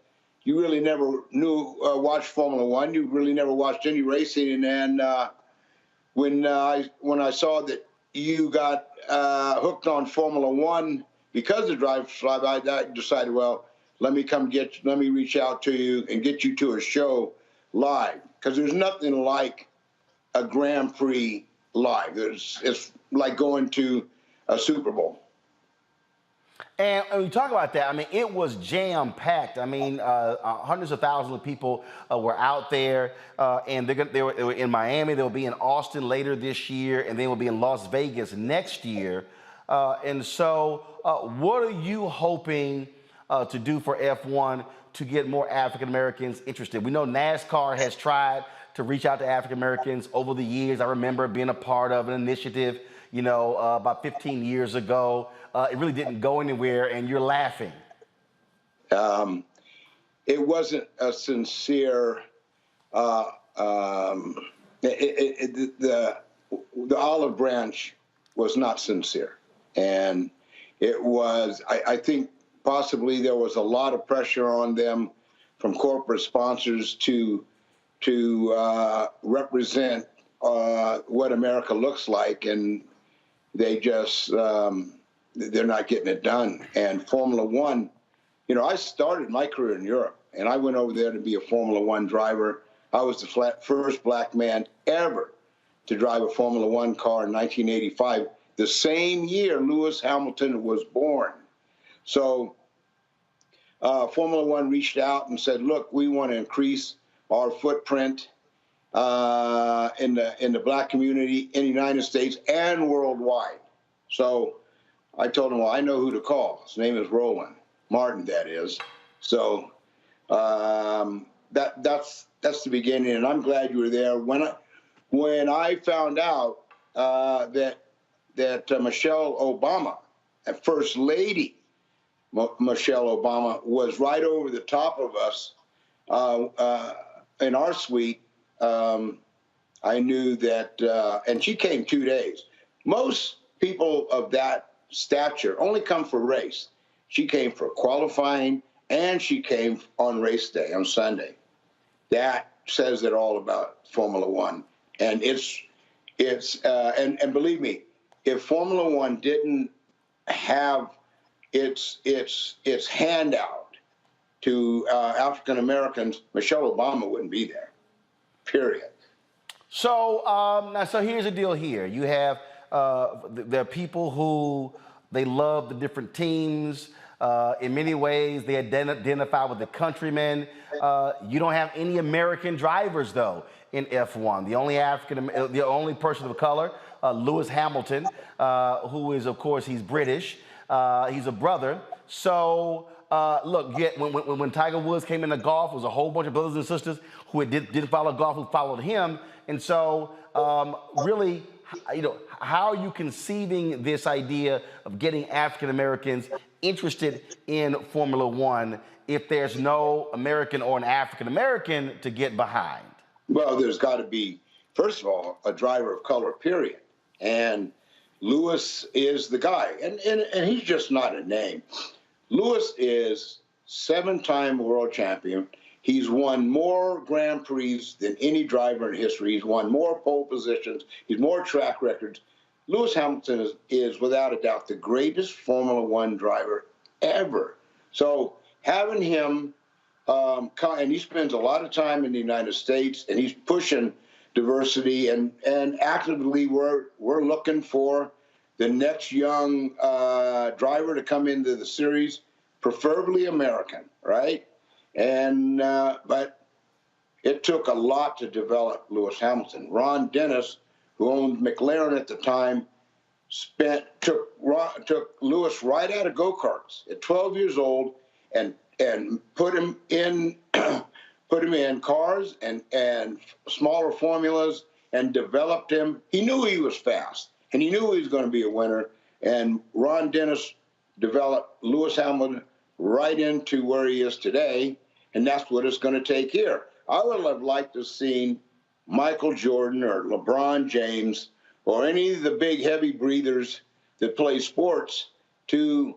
you really never watched Formula One. You really never watched any racing. And when I saw that you got hooked on Formula One because of Drive to Survive, I decided, well, let me reach out to you and get you to a show live, because there's nothing like a Grand Prix live. It's like going to a Super Bowl. And when you talk about that, I mean, it was jam-packed. I mean, hundreds of thousands of people were out there, and they were in Miami. They'll be in Austin later this year, and they will be in Las Vegas next year. And so what are you hoping to do for F1 to get more African-Americans interested? We know NASCAR has tried to reach out to African-Americans over the years. I remember being a part of an initiative, about 15 years ago. It really didn't go anywhere, and you're laughing. It wasn't a sincere, the olive branch was not sincere. And it was, I think possibly there was a lot of pressure on them from corporate sponsors to represent what America looks like, and they just, they're not getting it done. And Formula One, I started my career in Europe, and I went over there to be a Formula One driver. I was the first black man ever to drive a Formula One car in 1985, the same year Lewis Hamilton was born. So Formula One reached out and said, look, we want to increase our footprint in the black community in the United States and worldwide. So I told him, well, I know who to call. His name is Roland Martin, that is. So that's the beginning, and I'm glad you were there. When I found out that Michelle Obama, First Lady Michelle Obama, was right over the top of us in our suite, I knew that, and she came 2 days. Most people of that stature only come for race. She came for qualifying, and she came on race day, on Sunday. That says it all about Formula One. And and believe me, if Formula One didn't have its handout to African Americans, Michelle Obama wouldn't be there. Period. So so here's the deal here. You have there are people who they love the different teams. In many ways, they identify with the countrymen. You don't have any American drivers, though, in F1. The only person of color, Lewis Hamilton, who is, of course, he's British. He's a brother. So look, when Tiger Woods came into golf, there was a whole bunch of brothers and sisters who didn't follow golf who followed him. And so really, how are you conceiving this idea of getting African Americans interested in Formula One if there's no American or an African American to get behind? Well, there's got to be, first of all, a driver of color, period. And Lewis is the guy, and he's just not a name. Lewis is 7-time world champion. He's won more Grand Prix than any driver in history. He's won more pole positions. He's more track records. Lewis Hamilton is without a doubt the greatest Formula One driver ever. So having him, and he spends a lot of time in the United States, and he's pushing diversity, and actively we're looking for the next young driver to come into the series, preferably American, right? And but it took a lot to develop Lewis Hamilton. Ron Dennis, who owned McLaren at the time, took Lewis right out of go-karts at 12 years old and put him in cars and smaller formulas, and developed him. He knew he was fast, and he knew he was going to be a winner. And Ron Dennis developed Lewis Hamilton right into where he is today, and that's what it's going to take here. I would have liked to have seen Michael Jordan or LeBron James or any of the big heavy breathers that play sports to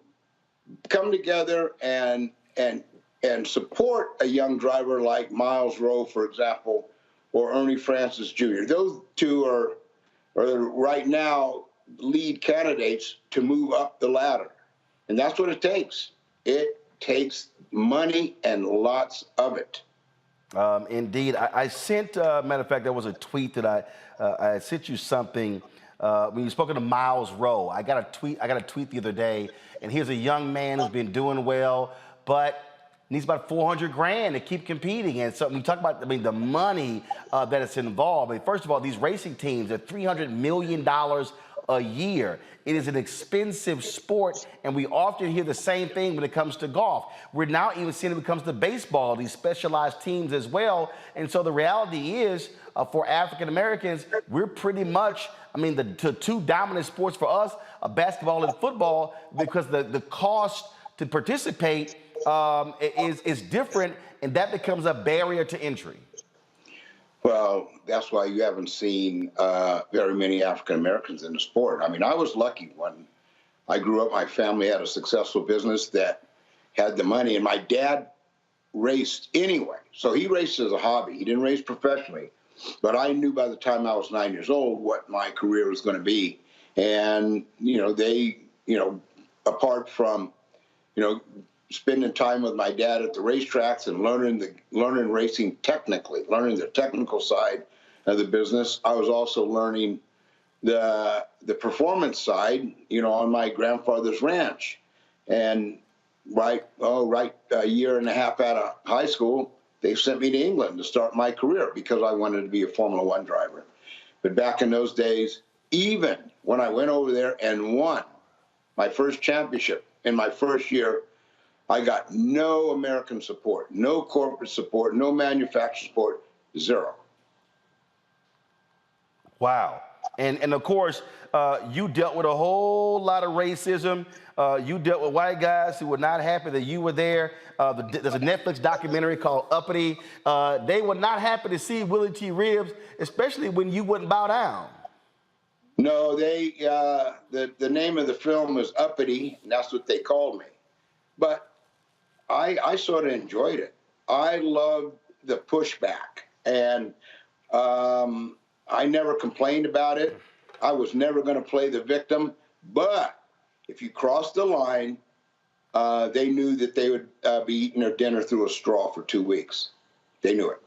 come together and support a young driver like Miles Rowe, for example, or Ernie Francis Jr. Those two are right now lead candidates to move up the ladder. And that's what it takes. It takes money and lots of it. Indeed. I sent, matter of fact, there was a tweet that I sent you something when you spoke to Miles Rowe. I got a tweet the other day, and here's a young man who's been doing well, but needs about $400,000 to keep competing. And so when you talk about, the money that is involved. First of all, these racing teams are $300 million a year. It is an expensive sport, and we often hear the same thing when it comes to golf. We're now even seeing it when it comes to baseball, these specialized teams as well. And so the reality is, for African Americans, we're pretty much, the two dominant sports for us are basketball and football, because the cost to participate is different, and that becomes a barrier to entry. Well, that's why you haven't seen very many African Americans in the sport. I was lucky when I grew up. My family had a successful business that had the money, and my dad raced anyway. So he raced as a hobby. He didn't race professionally. But I knew by the time I was 9 years old what my career was going to be. And, apart from, spending time with my dad at the racetracks and learning racing technically, learning the technical side of the business, I was also learning the performance side, on my grandfather's ranch. And a year and a half out of high school, they sent me to England to start my career because I wanted to be a Formula One driver. But back in those days, even when I went over there and won my first championship in my first year, I got no American support, no corporate support, no manufacturer support, zero. Wow. And of course, you dealt with a whole lot of racism. You dealt with white guys who were not happy that you were there. There's a Netflix documentary called Uppity. They were not happy to see Willy T. Ribbs, especially when you wouldn't bow down. No, the name of the film was Uppity, and that's what they called me. But I sort of enjoyed it. I loved the pushback, and I never complained about it. I was never going to play the victim, but if you crossed the line, they knew that they would be eating their dinner through a straw for 2 weeks. They knew it.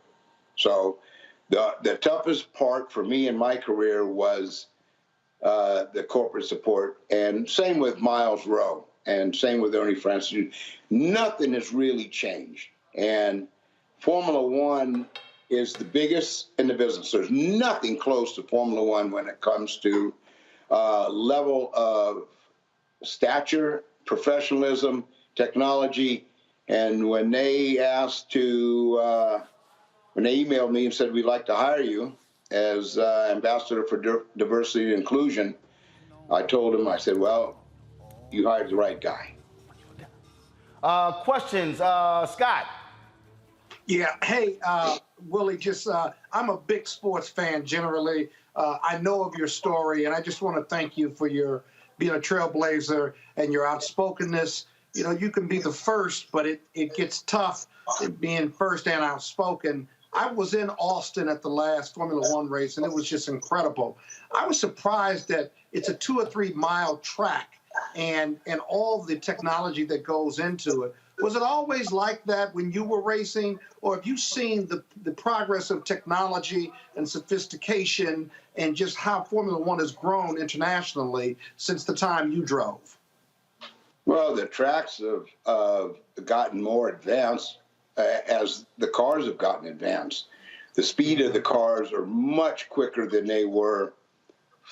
So the toughest part for me in my career was the corporate support, and same with Miles Rowe. And same with Ernie Francis. Nothing has really changed. And Formula One is the biggest in the business. There's nothing close to Formula One when it comes to level of stature, professionalism, technology. And when they when they emailed me and said, we'd like to hire you as ambassador for diversity and inclusion, I told them, I said, well, you hired the right guy. Questions, Scott? Yeah. Hey, Willie, I'm a big sports fan generally. I know of your story, and I just want to thank you for being a trailblazer and your outspokenness. You can be the first, but it gets tough being first and outspoken. I was in Austin at the last Formula One race, and it was just incredible. I was surprised that it's a 2 or 3 mile track, and all the technology that goes into it. Was it always like that when you were racing, or have you seen the progress of technology and sophistication and just how Formula One has grown internationally since the time you drove? Well, the tracks have gotten more advanced as the cars have gotten advanced. The speed of the cars are much quicker than they were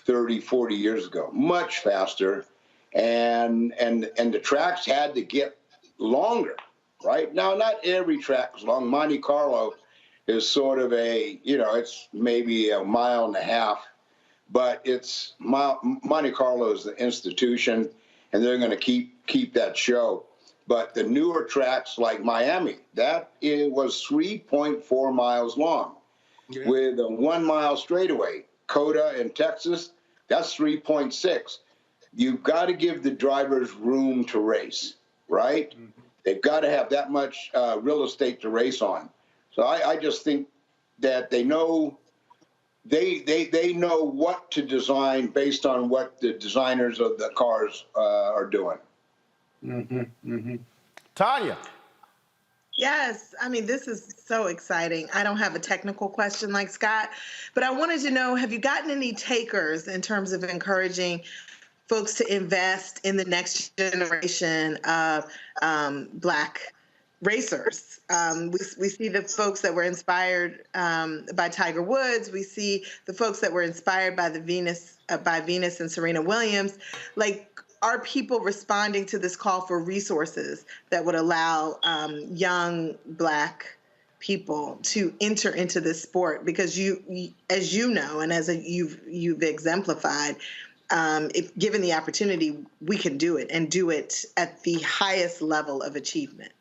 30, 40 years ago, much faster. And the tracks had to get longer, right? Now, not every track is long. Monte Carlo is sort of a, it's maybe a mile and a half, but it's Monte Carlo is the institution, and they're going to keep that show. But the newer tracks like Miami, it was 3.4 miles long, with a 1 mile straightaway. Coda in Texas, that's 3.6. You've got to give the drivers room to race, right? Mm-hmm. They've got to have that much real estate to race on. So I just think that they know what to design based on what the designers of the cars are doing. Mm-hmm. Mm-hmm. Tanya. Yes, I mean, this is so exciting. I don't have a technical question like Scott, but I wanted to know, have you gotten any takers in terms of encouraging folks to invest in the next generation of Black racers? We see the folks that were inspired by Tiger Woods. We see the folks that were inspired by Venus and Serena Williams. Like, are people responding to this call for resources that would allow young Black people to enter into this sport? Because as you know, and as you've exemplified, if given the opportunity, we can do it and do it at the highest level of achievement.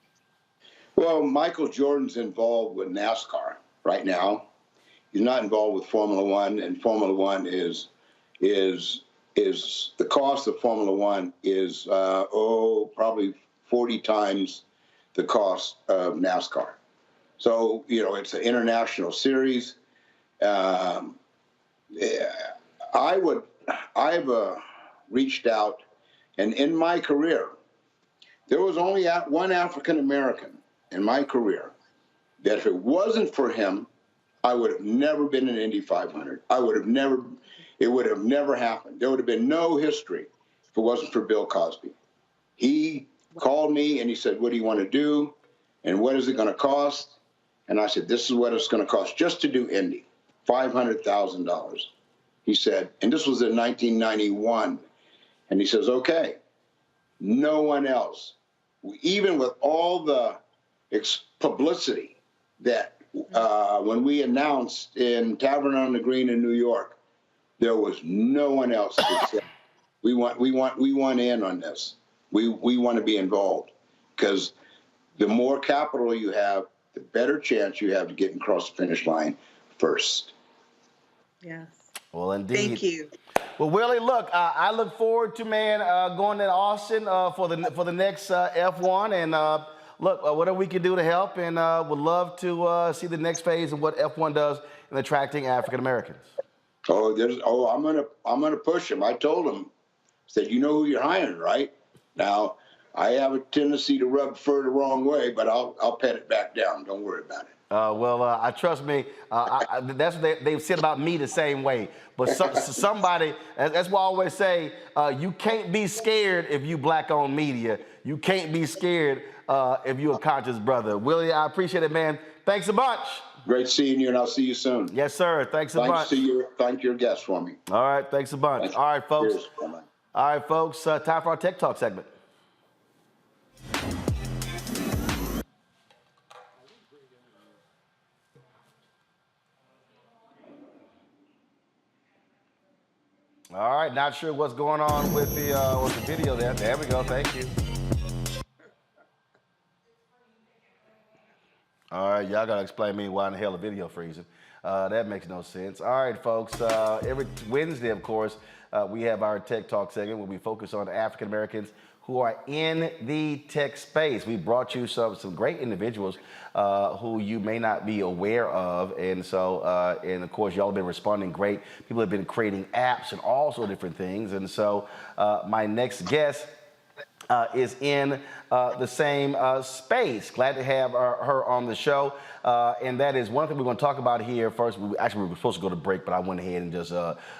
Well, Michael Jordan's involved with NASCAR right now. He's not involved with Formula One, and Formula One is the cost of Formula One is probably 40 times the cost of NASCAR. So it's an international series. I've reached out, and in my career, there was only one African American in my career that if it wasn't for him, I would have never been in Indy 500. It would have never happened. There would have been no history if it wasn't for Bill Cosby. He called me and he said, "What do you want to do? And what is it going to cost?" And I said, "This is what it's going to cost just to do Indy, $500,000. He said, and this was in 1991. And he says, "Okay, no one else." Even with all the publicity that when we announced in Tavern on the Green in New York, there was no one else that said, we want in on this. We want to be involved, because the more capital you have, the better chance you have to get across the finish line first. Yes. Well, indeed. Thank you. Well, Willie, look, I look forward to going to Austin for the next F1, and look, whatever we can do to help, and would love to see the next phase of what F1 does in attracting African Americans. I'm gonna push him. I told him, said, "You know who you're hiring, right?" Now, I have a tendency to rub fur the wrong way, but I'll pat it back down. Don't worry about it. I trust me. That's what they've said about me the same way. But somebody, that's why I always say, you can't be scared if you Black-owned media. You can't be scared if you're a conscious brother. Willie, I appreciate it, man. Thanks a bunch. Great seeing you, and I'll see you soon. Yes, sir. Thanks a bunch. Thank your guest for me. All right. Thanks a bunch. Thanks. All right, folks. Cheers. All right, folks. Time for our Tech Talk segment. All right, not sure what's going on with the video there. There we go. Thank you. All right, y'all gotta explain to me why in the hell the video freezing. That makes no sense. All right, folks. Every Wednesday, of course, we have our Tech Talk segment where we focus on African Americans who are in the tech space. We brought you some great individuals who you may not be aware of. And so, and of course, y'all have been responding great. People have been creating apps and all sorts of different things. And so my next guest is in the same space. Glad to have her on the show. And that is one thing we're going to talk about here first. We were supposed to go to break, but I went ahead and just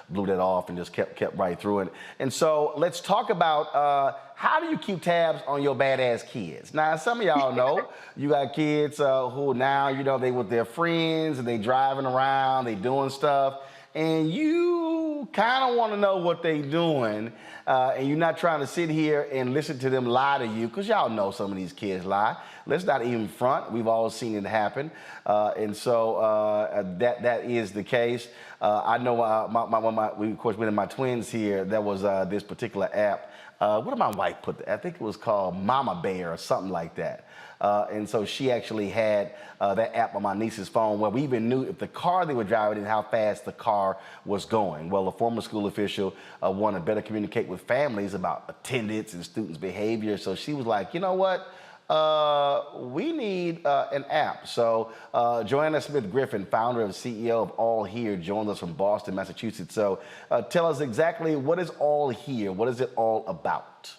blew that off and just kept right through it. And so let's talk about how do you keep tabs on your badass kids? Now, some of y'all know you got kids who now, they with their friends and they driving around, they doing stuff, and you you kind of want to know what they're doing, and you're not trying to sit here and listen to them lie to you, because y'all know some of these kids lie. Let's not even front. We've all seen it happen. And so that is the case. I know we, of course, with my twins here, there was this particular app. What did my wife put? I think it was called Mama Bear or something like that. And so she actually had that app on my niece's phone where we even knew if the car they were driving and how fast the ar was going. Well, a former school official wanted to better communicate with families about attendance and students' behavior. So she was like, you know what? We need an app. So Joanna Smith-Griffin, founder and CEO of All Here, joined us from Boston, Massachusetts. So tell us exactly, what is All Here? What is it all about?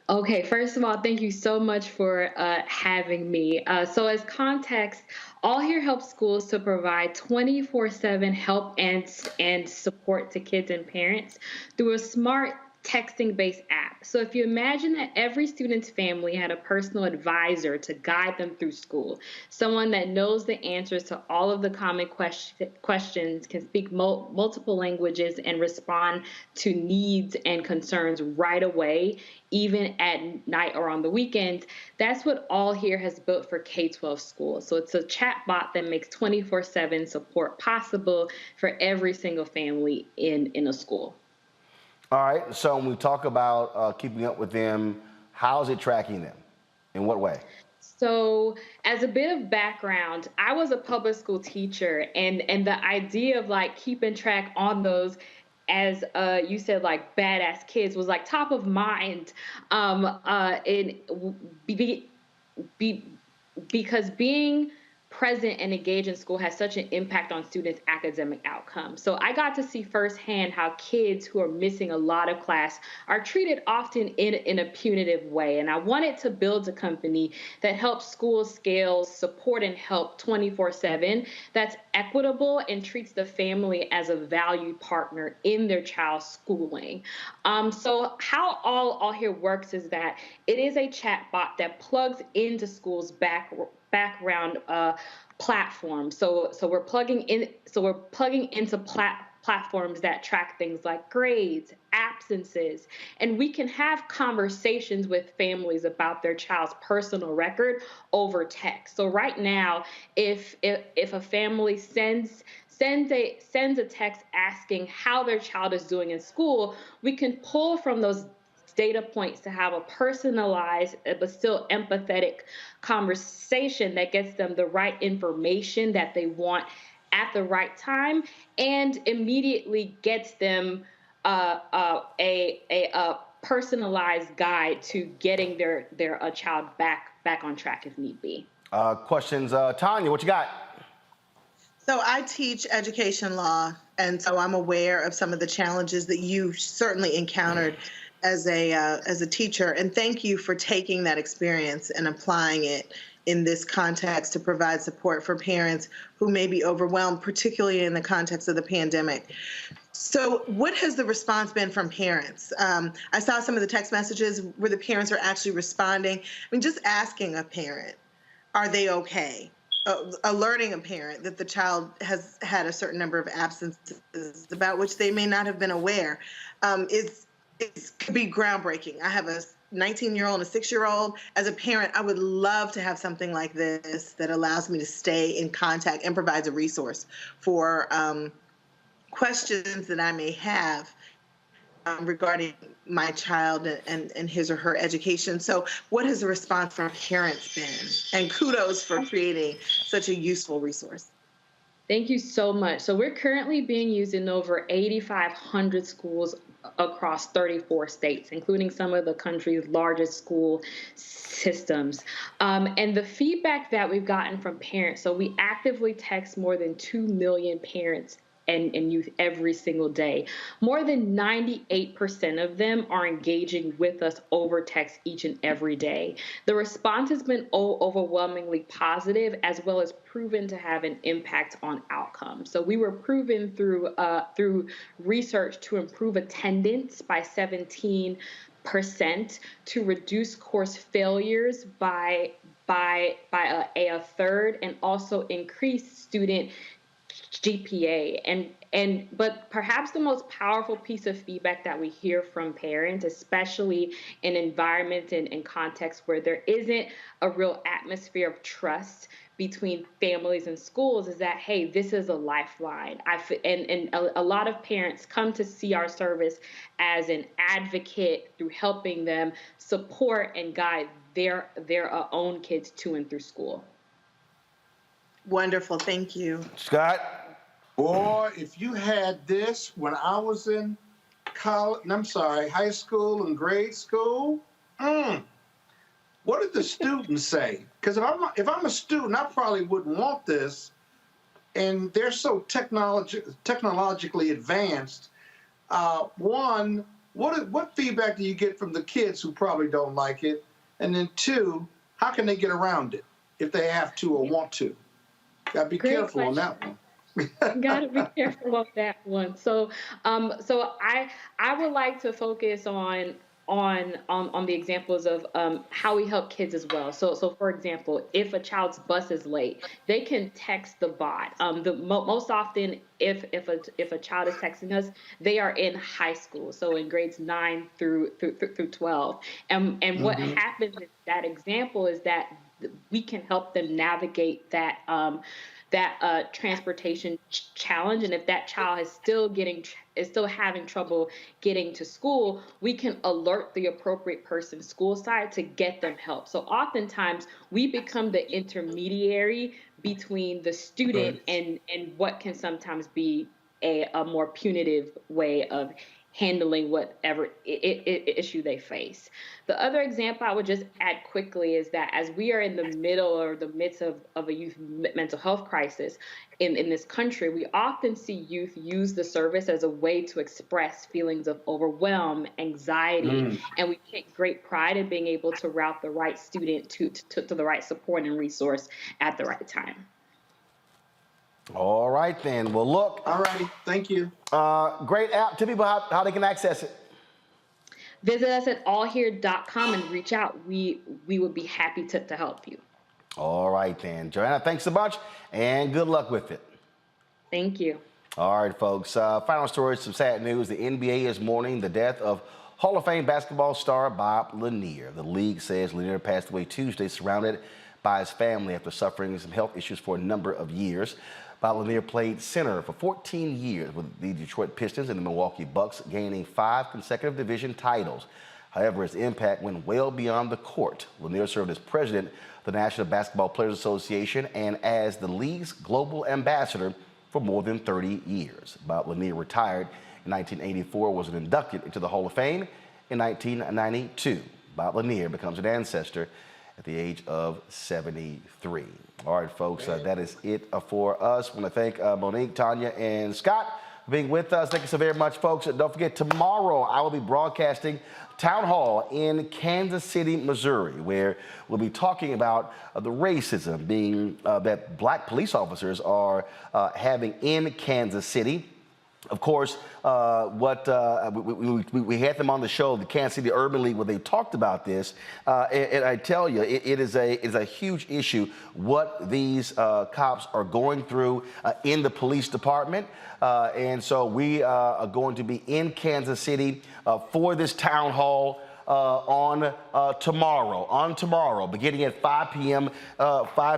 Okay, first of all, thank you so much for having me. So as context, All Here helps schools to provide 24/7 help and support to kids and parents through a smart texting-based app. So if you imagine that every student's family had a personal advisor to guide them through school, someone that knows the answers to all of the common questions, can speak multiple languages, and respond to needs and concerns right away, even at night or on the weekends, that's what All Here has built for K-12 schools. So it's a chat bot that makes 24/7 support possible for every single family in a school. All right, so when we talk about keeping up with them, how is it tracking them? In what way? So as a bit of background, I was a public school teacher, and the idea of like keeping track on those, as you said, like badass kids, was like top of mind. Because being present and engaged in school has such an impact on students' academic outcomes. So I got to see firsthand how kids who are missing a lot of class are treated often in a punitive way. And I wanted to build a company that helps schools scale, support, and help 24/7, that's equitable and treats the family as a valued partner in their child's schooling. So how All Here works is that it is a chat bot that plugs into schools' background platforms. So we're plugging into platforms that track things like grades, absences, and we can have conversations with families about their child's personal record over text. So right now, if a family sends a text asking how their child is doing in school, we can pull from those data points to have a personalized but still empathetic conversation that gets them the right information that they want at the right time, and immediately gets them a personalized guide to getting their child back on track if need be. Questions, Tanya, what you got? So I teach education law, and so I'm aware of some of the challenges that you certainly encountered as a teacher, and thank you for taking that experience and applying it in this context to provide support for parents who may be overwhelmed, particularly in the context of the pandemic. So what has the response been from parents? I saw some of the text messages where the parents are actually responding. I mean, just asking a parent, are they okay? Alerting a parent that the child has had a certain number of absences about which they may not have been aware could be groundbreaking. I have a 19-year-old and a 6-year-old. As a parent, I would love to have something like this that allows me to stay in contact and provides a resource for questions that I may have regarding my child and his or her education. So what has the response from parents been? And kudos for creating such a useful resource. Thank you so much. So we're currently being used in over 8,500 schools across 34 states, including some of the country's largest school systems. And the feedback that we've gotten from parents, so we actively text more than 2 million parents and youth every single day. More than 98% of them are engaging with us over text each and every day. The response has been overwhelmingly positive, as well as proven to have an impact on outcomes. So we were proven through research to improve attendance by 17%, to reduce course failures by a third, and also increase student GPA. But perhaps the most powerful piece of feedback that we hear from parents, especially in environments and contexts where there isn't a real atmosphere of trust between families and schools, is that, hey, this is a lifeline. And a lot of parents come to see our service as an advocate through helping them support and guide their own kids to and through school. Wonderful. Thank you. Scott? Boy, if you had this when I was in high school and grade school, what did the students say? Because if I'm a student, I probably wouldn't want this. And they're so technologically advanced. One, what feedback do you get from the kids who probably don't like it? And then two, how can they get around it if they have to or want to? Gotta be careful on that one. Gotta be careful of that one. So I would like to focus on the examples of how we help kids as well. So for example, if a child's bus is late, they can text the bot. Most often, if a child is texting us, they are in high school, so in grades 9 through 12. And what happens in that example is that we can help them navigate that transportation challenge. And if that child is still having trouble getting to school, we can alert the appropriate person school side to get them help. So oftentimes we become the intermediary between the student and what can sometimes be a more punitive way of handling whatever issue they face. The other example I would just add quickly is that as we are in the middle or the midst of a youth mental health crisis in this country, we often see youth use the service as a way to express feelings of overwhelm, anxiety, and we take great pride in being able to route the right student to the right support and resource at the right time. All right, then. Well, look. All righty. Thank you. Great app. Tell people how they can access it. Visit us at allhere.com and reach out. We would be happy to help you. All right, then. Joanna, thanks a bunch, and good luck with it. Thank you. All right, folks. Final story, some sad news. The NBA is mourning the death of Hall of Fame basketball star Bob Lanier. The league says Lanier passed away Tuesday, surrounded by his family after suffering some health issues for a number of years. Bob Lanier played center for 14 years with the Detroit Pistons and the Milwaukee Bucks, gaining 5 consecutive division titles. However, his impact went well beyond the court. Lanier served as president of the National Basketball Players Association and as the league's global ambassador for more than 30 years. Bob Lanier retired in 1984, was inducted into the Hall of Fame in 1992. Bob Lanier becomes an ancestor at the age of 73. All right, folks, that is it for us. I want to thank Monique, Tanya, and Scott for being with us. Thank you so very much, folks. Don't forget, tomorrow I will be broadcasting Town Hall in Kansas City, Missouri, where we'll be talking about the racism that black police officers are having in Kansas City. Of course, we had them on the show, the Kansas City Urban League, where they talked about this. And I tell you, it is a huge issue what these cops are going through in the police department. And so we are going to be in Kansas City for this town hall on tomorrow, beginning at 5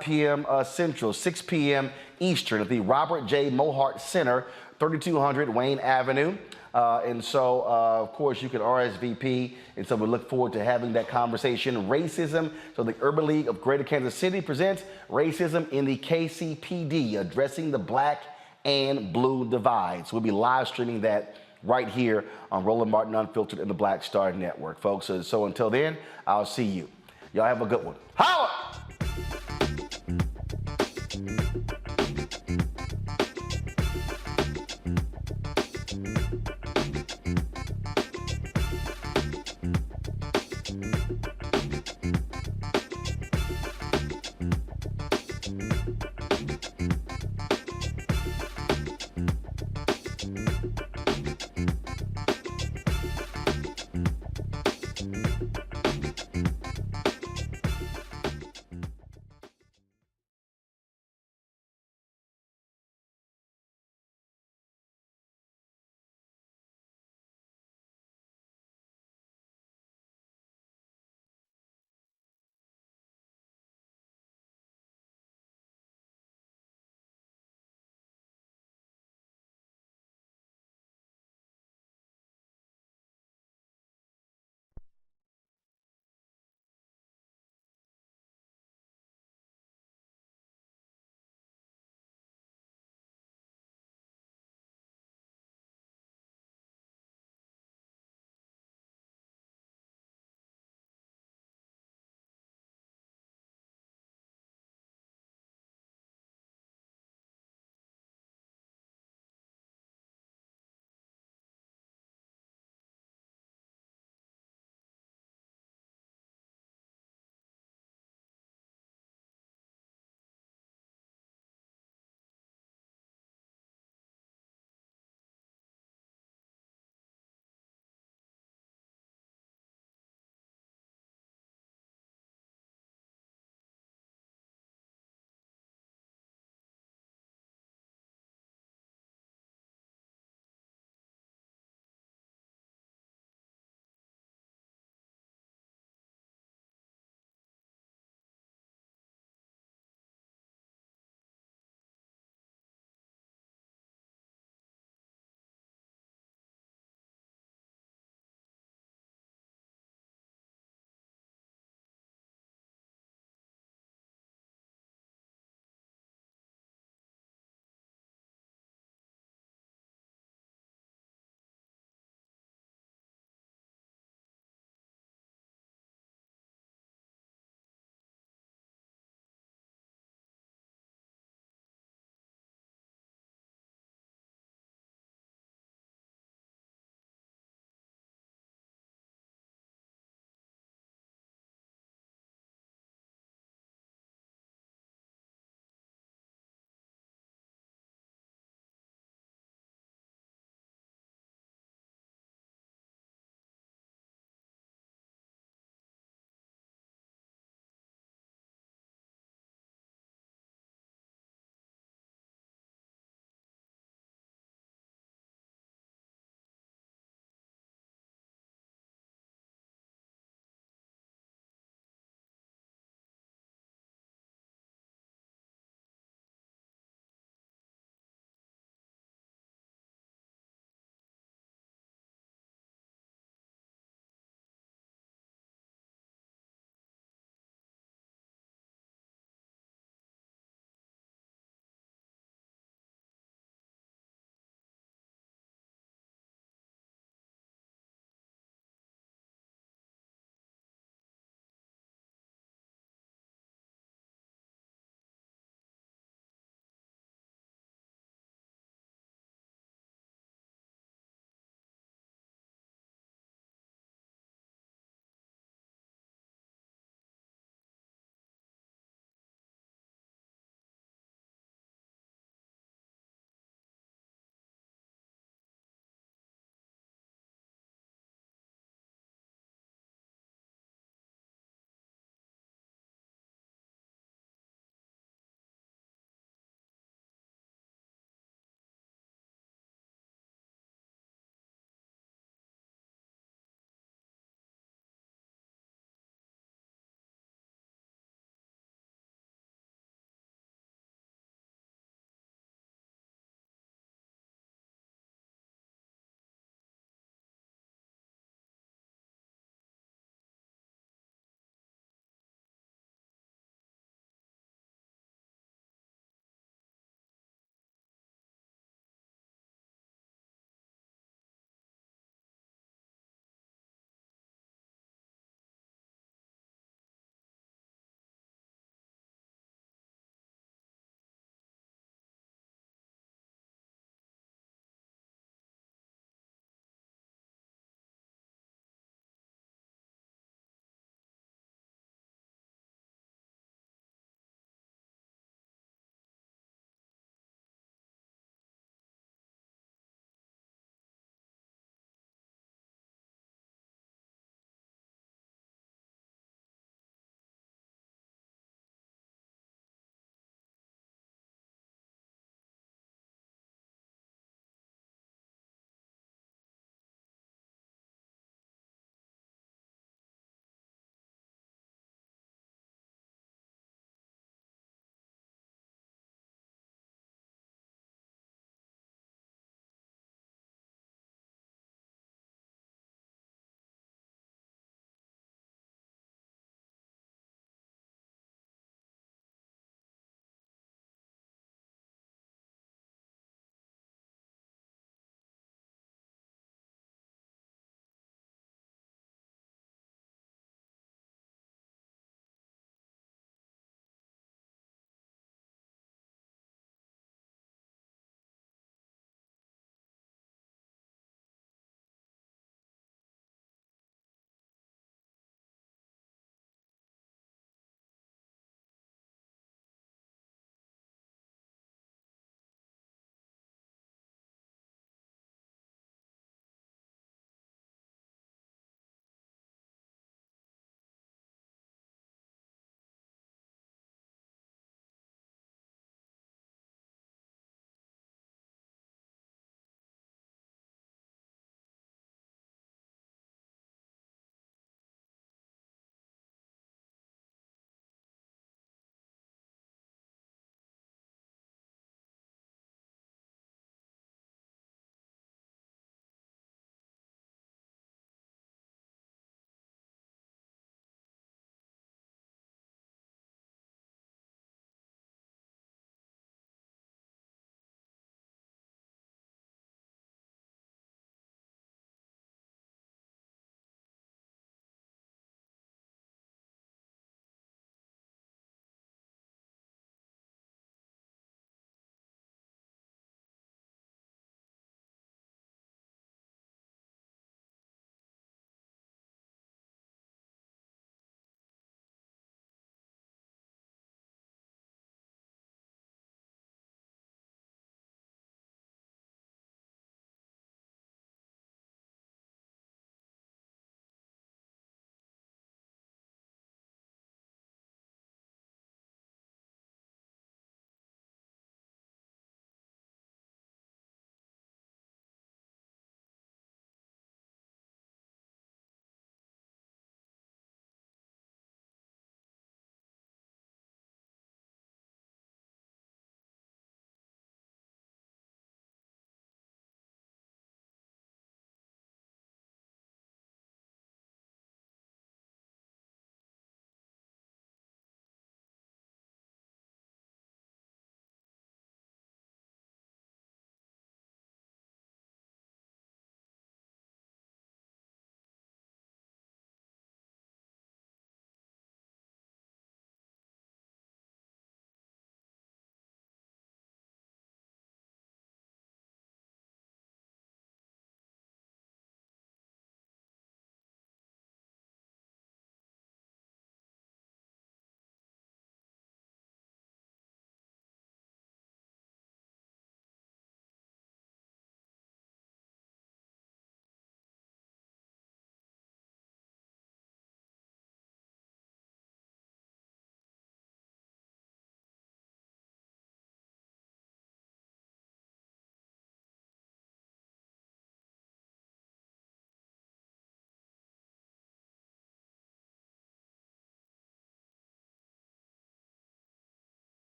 p.m. Central, 6 p.m. Eastern at the Robert J. Mohart Center, 3200 Wayne Avenue. And so, of course, you can RSVP. And so we look forward to having that conversation. Racism. So the Urban League of Greater Kansas City presents Racism in the KCPD, Addressing the Black and Blue Divide. So we'll be live streaming that right here on Roland Martin Unfiltered and the Black Star Network, folks. So until then, I'll see you. Y'all have a good one. Holla!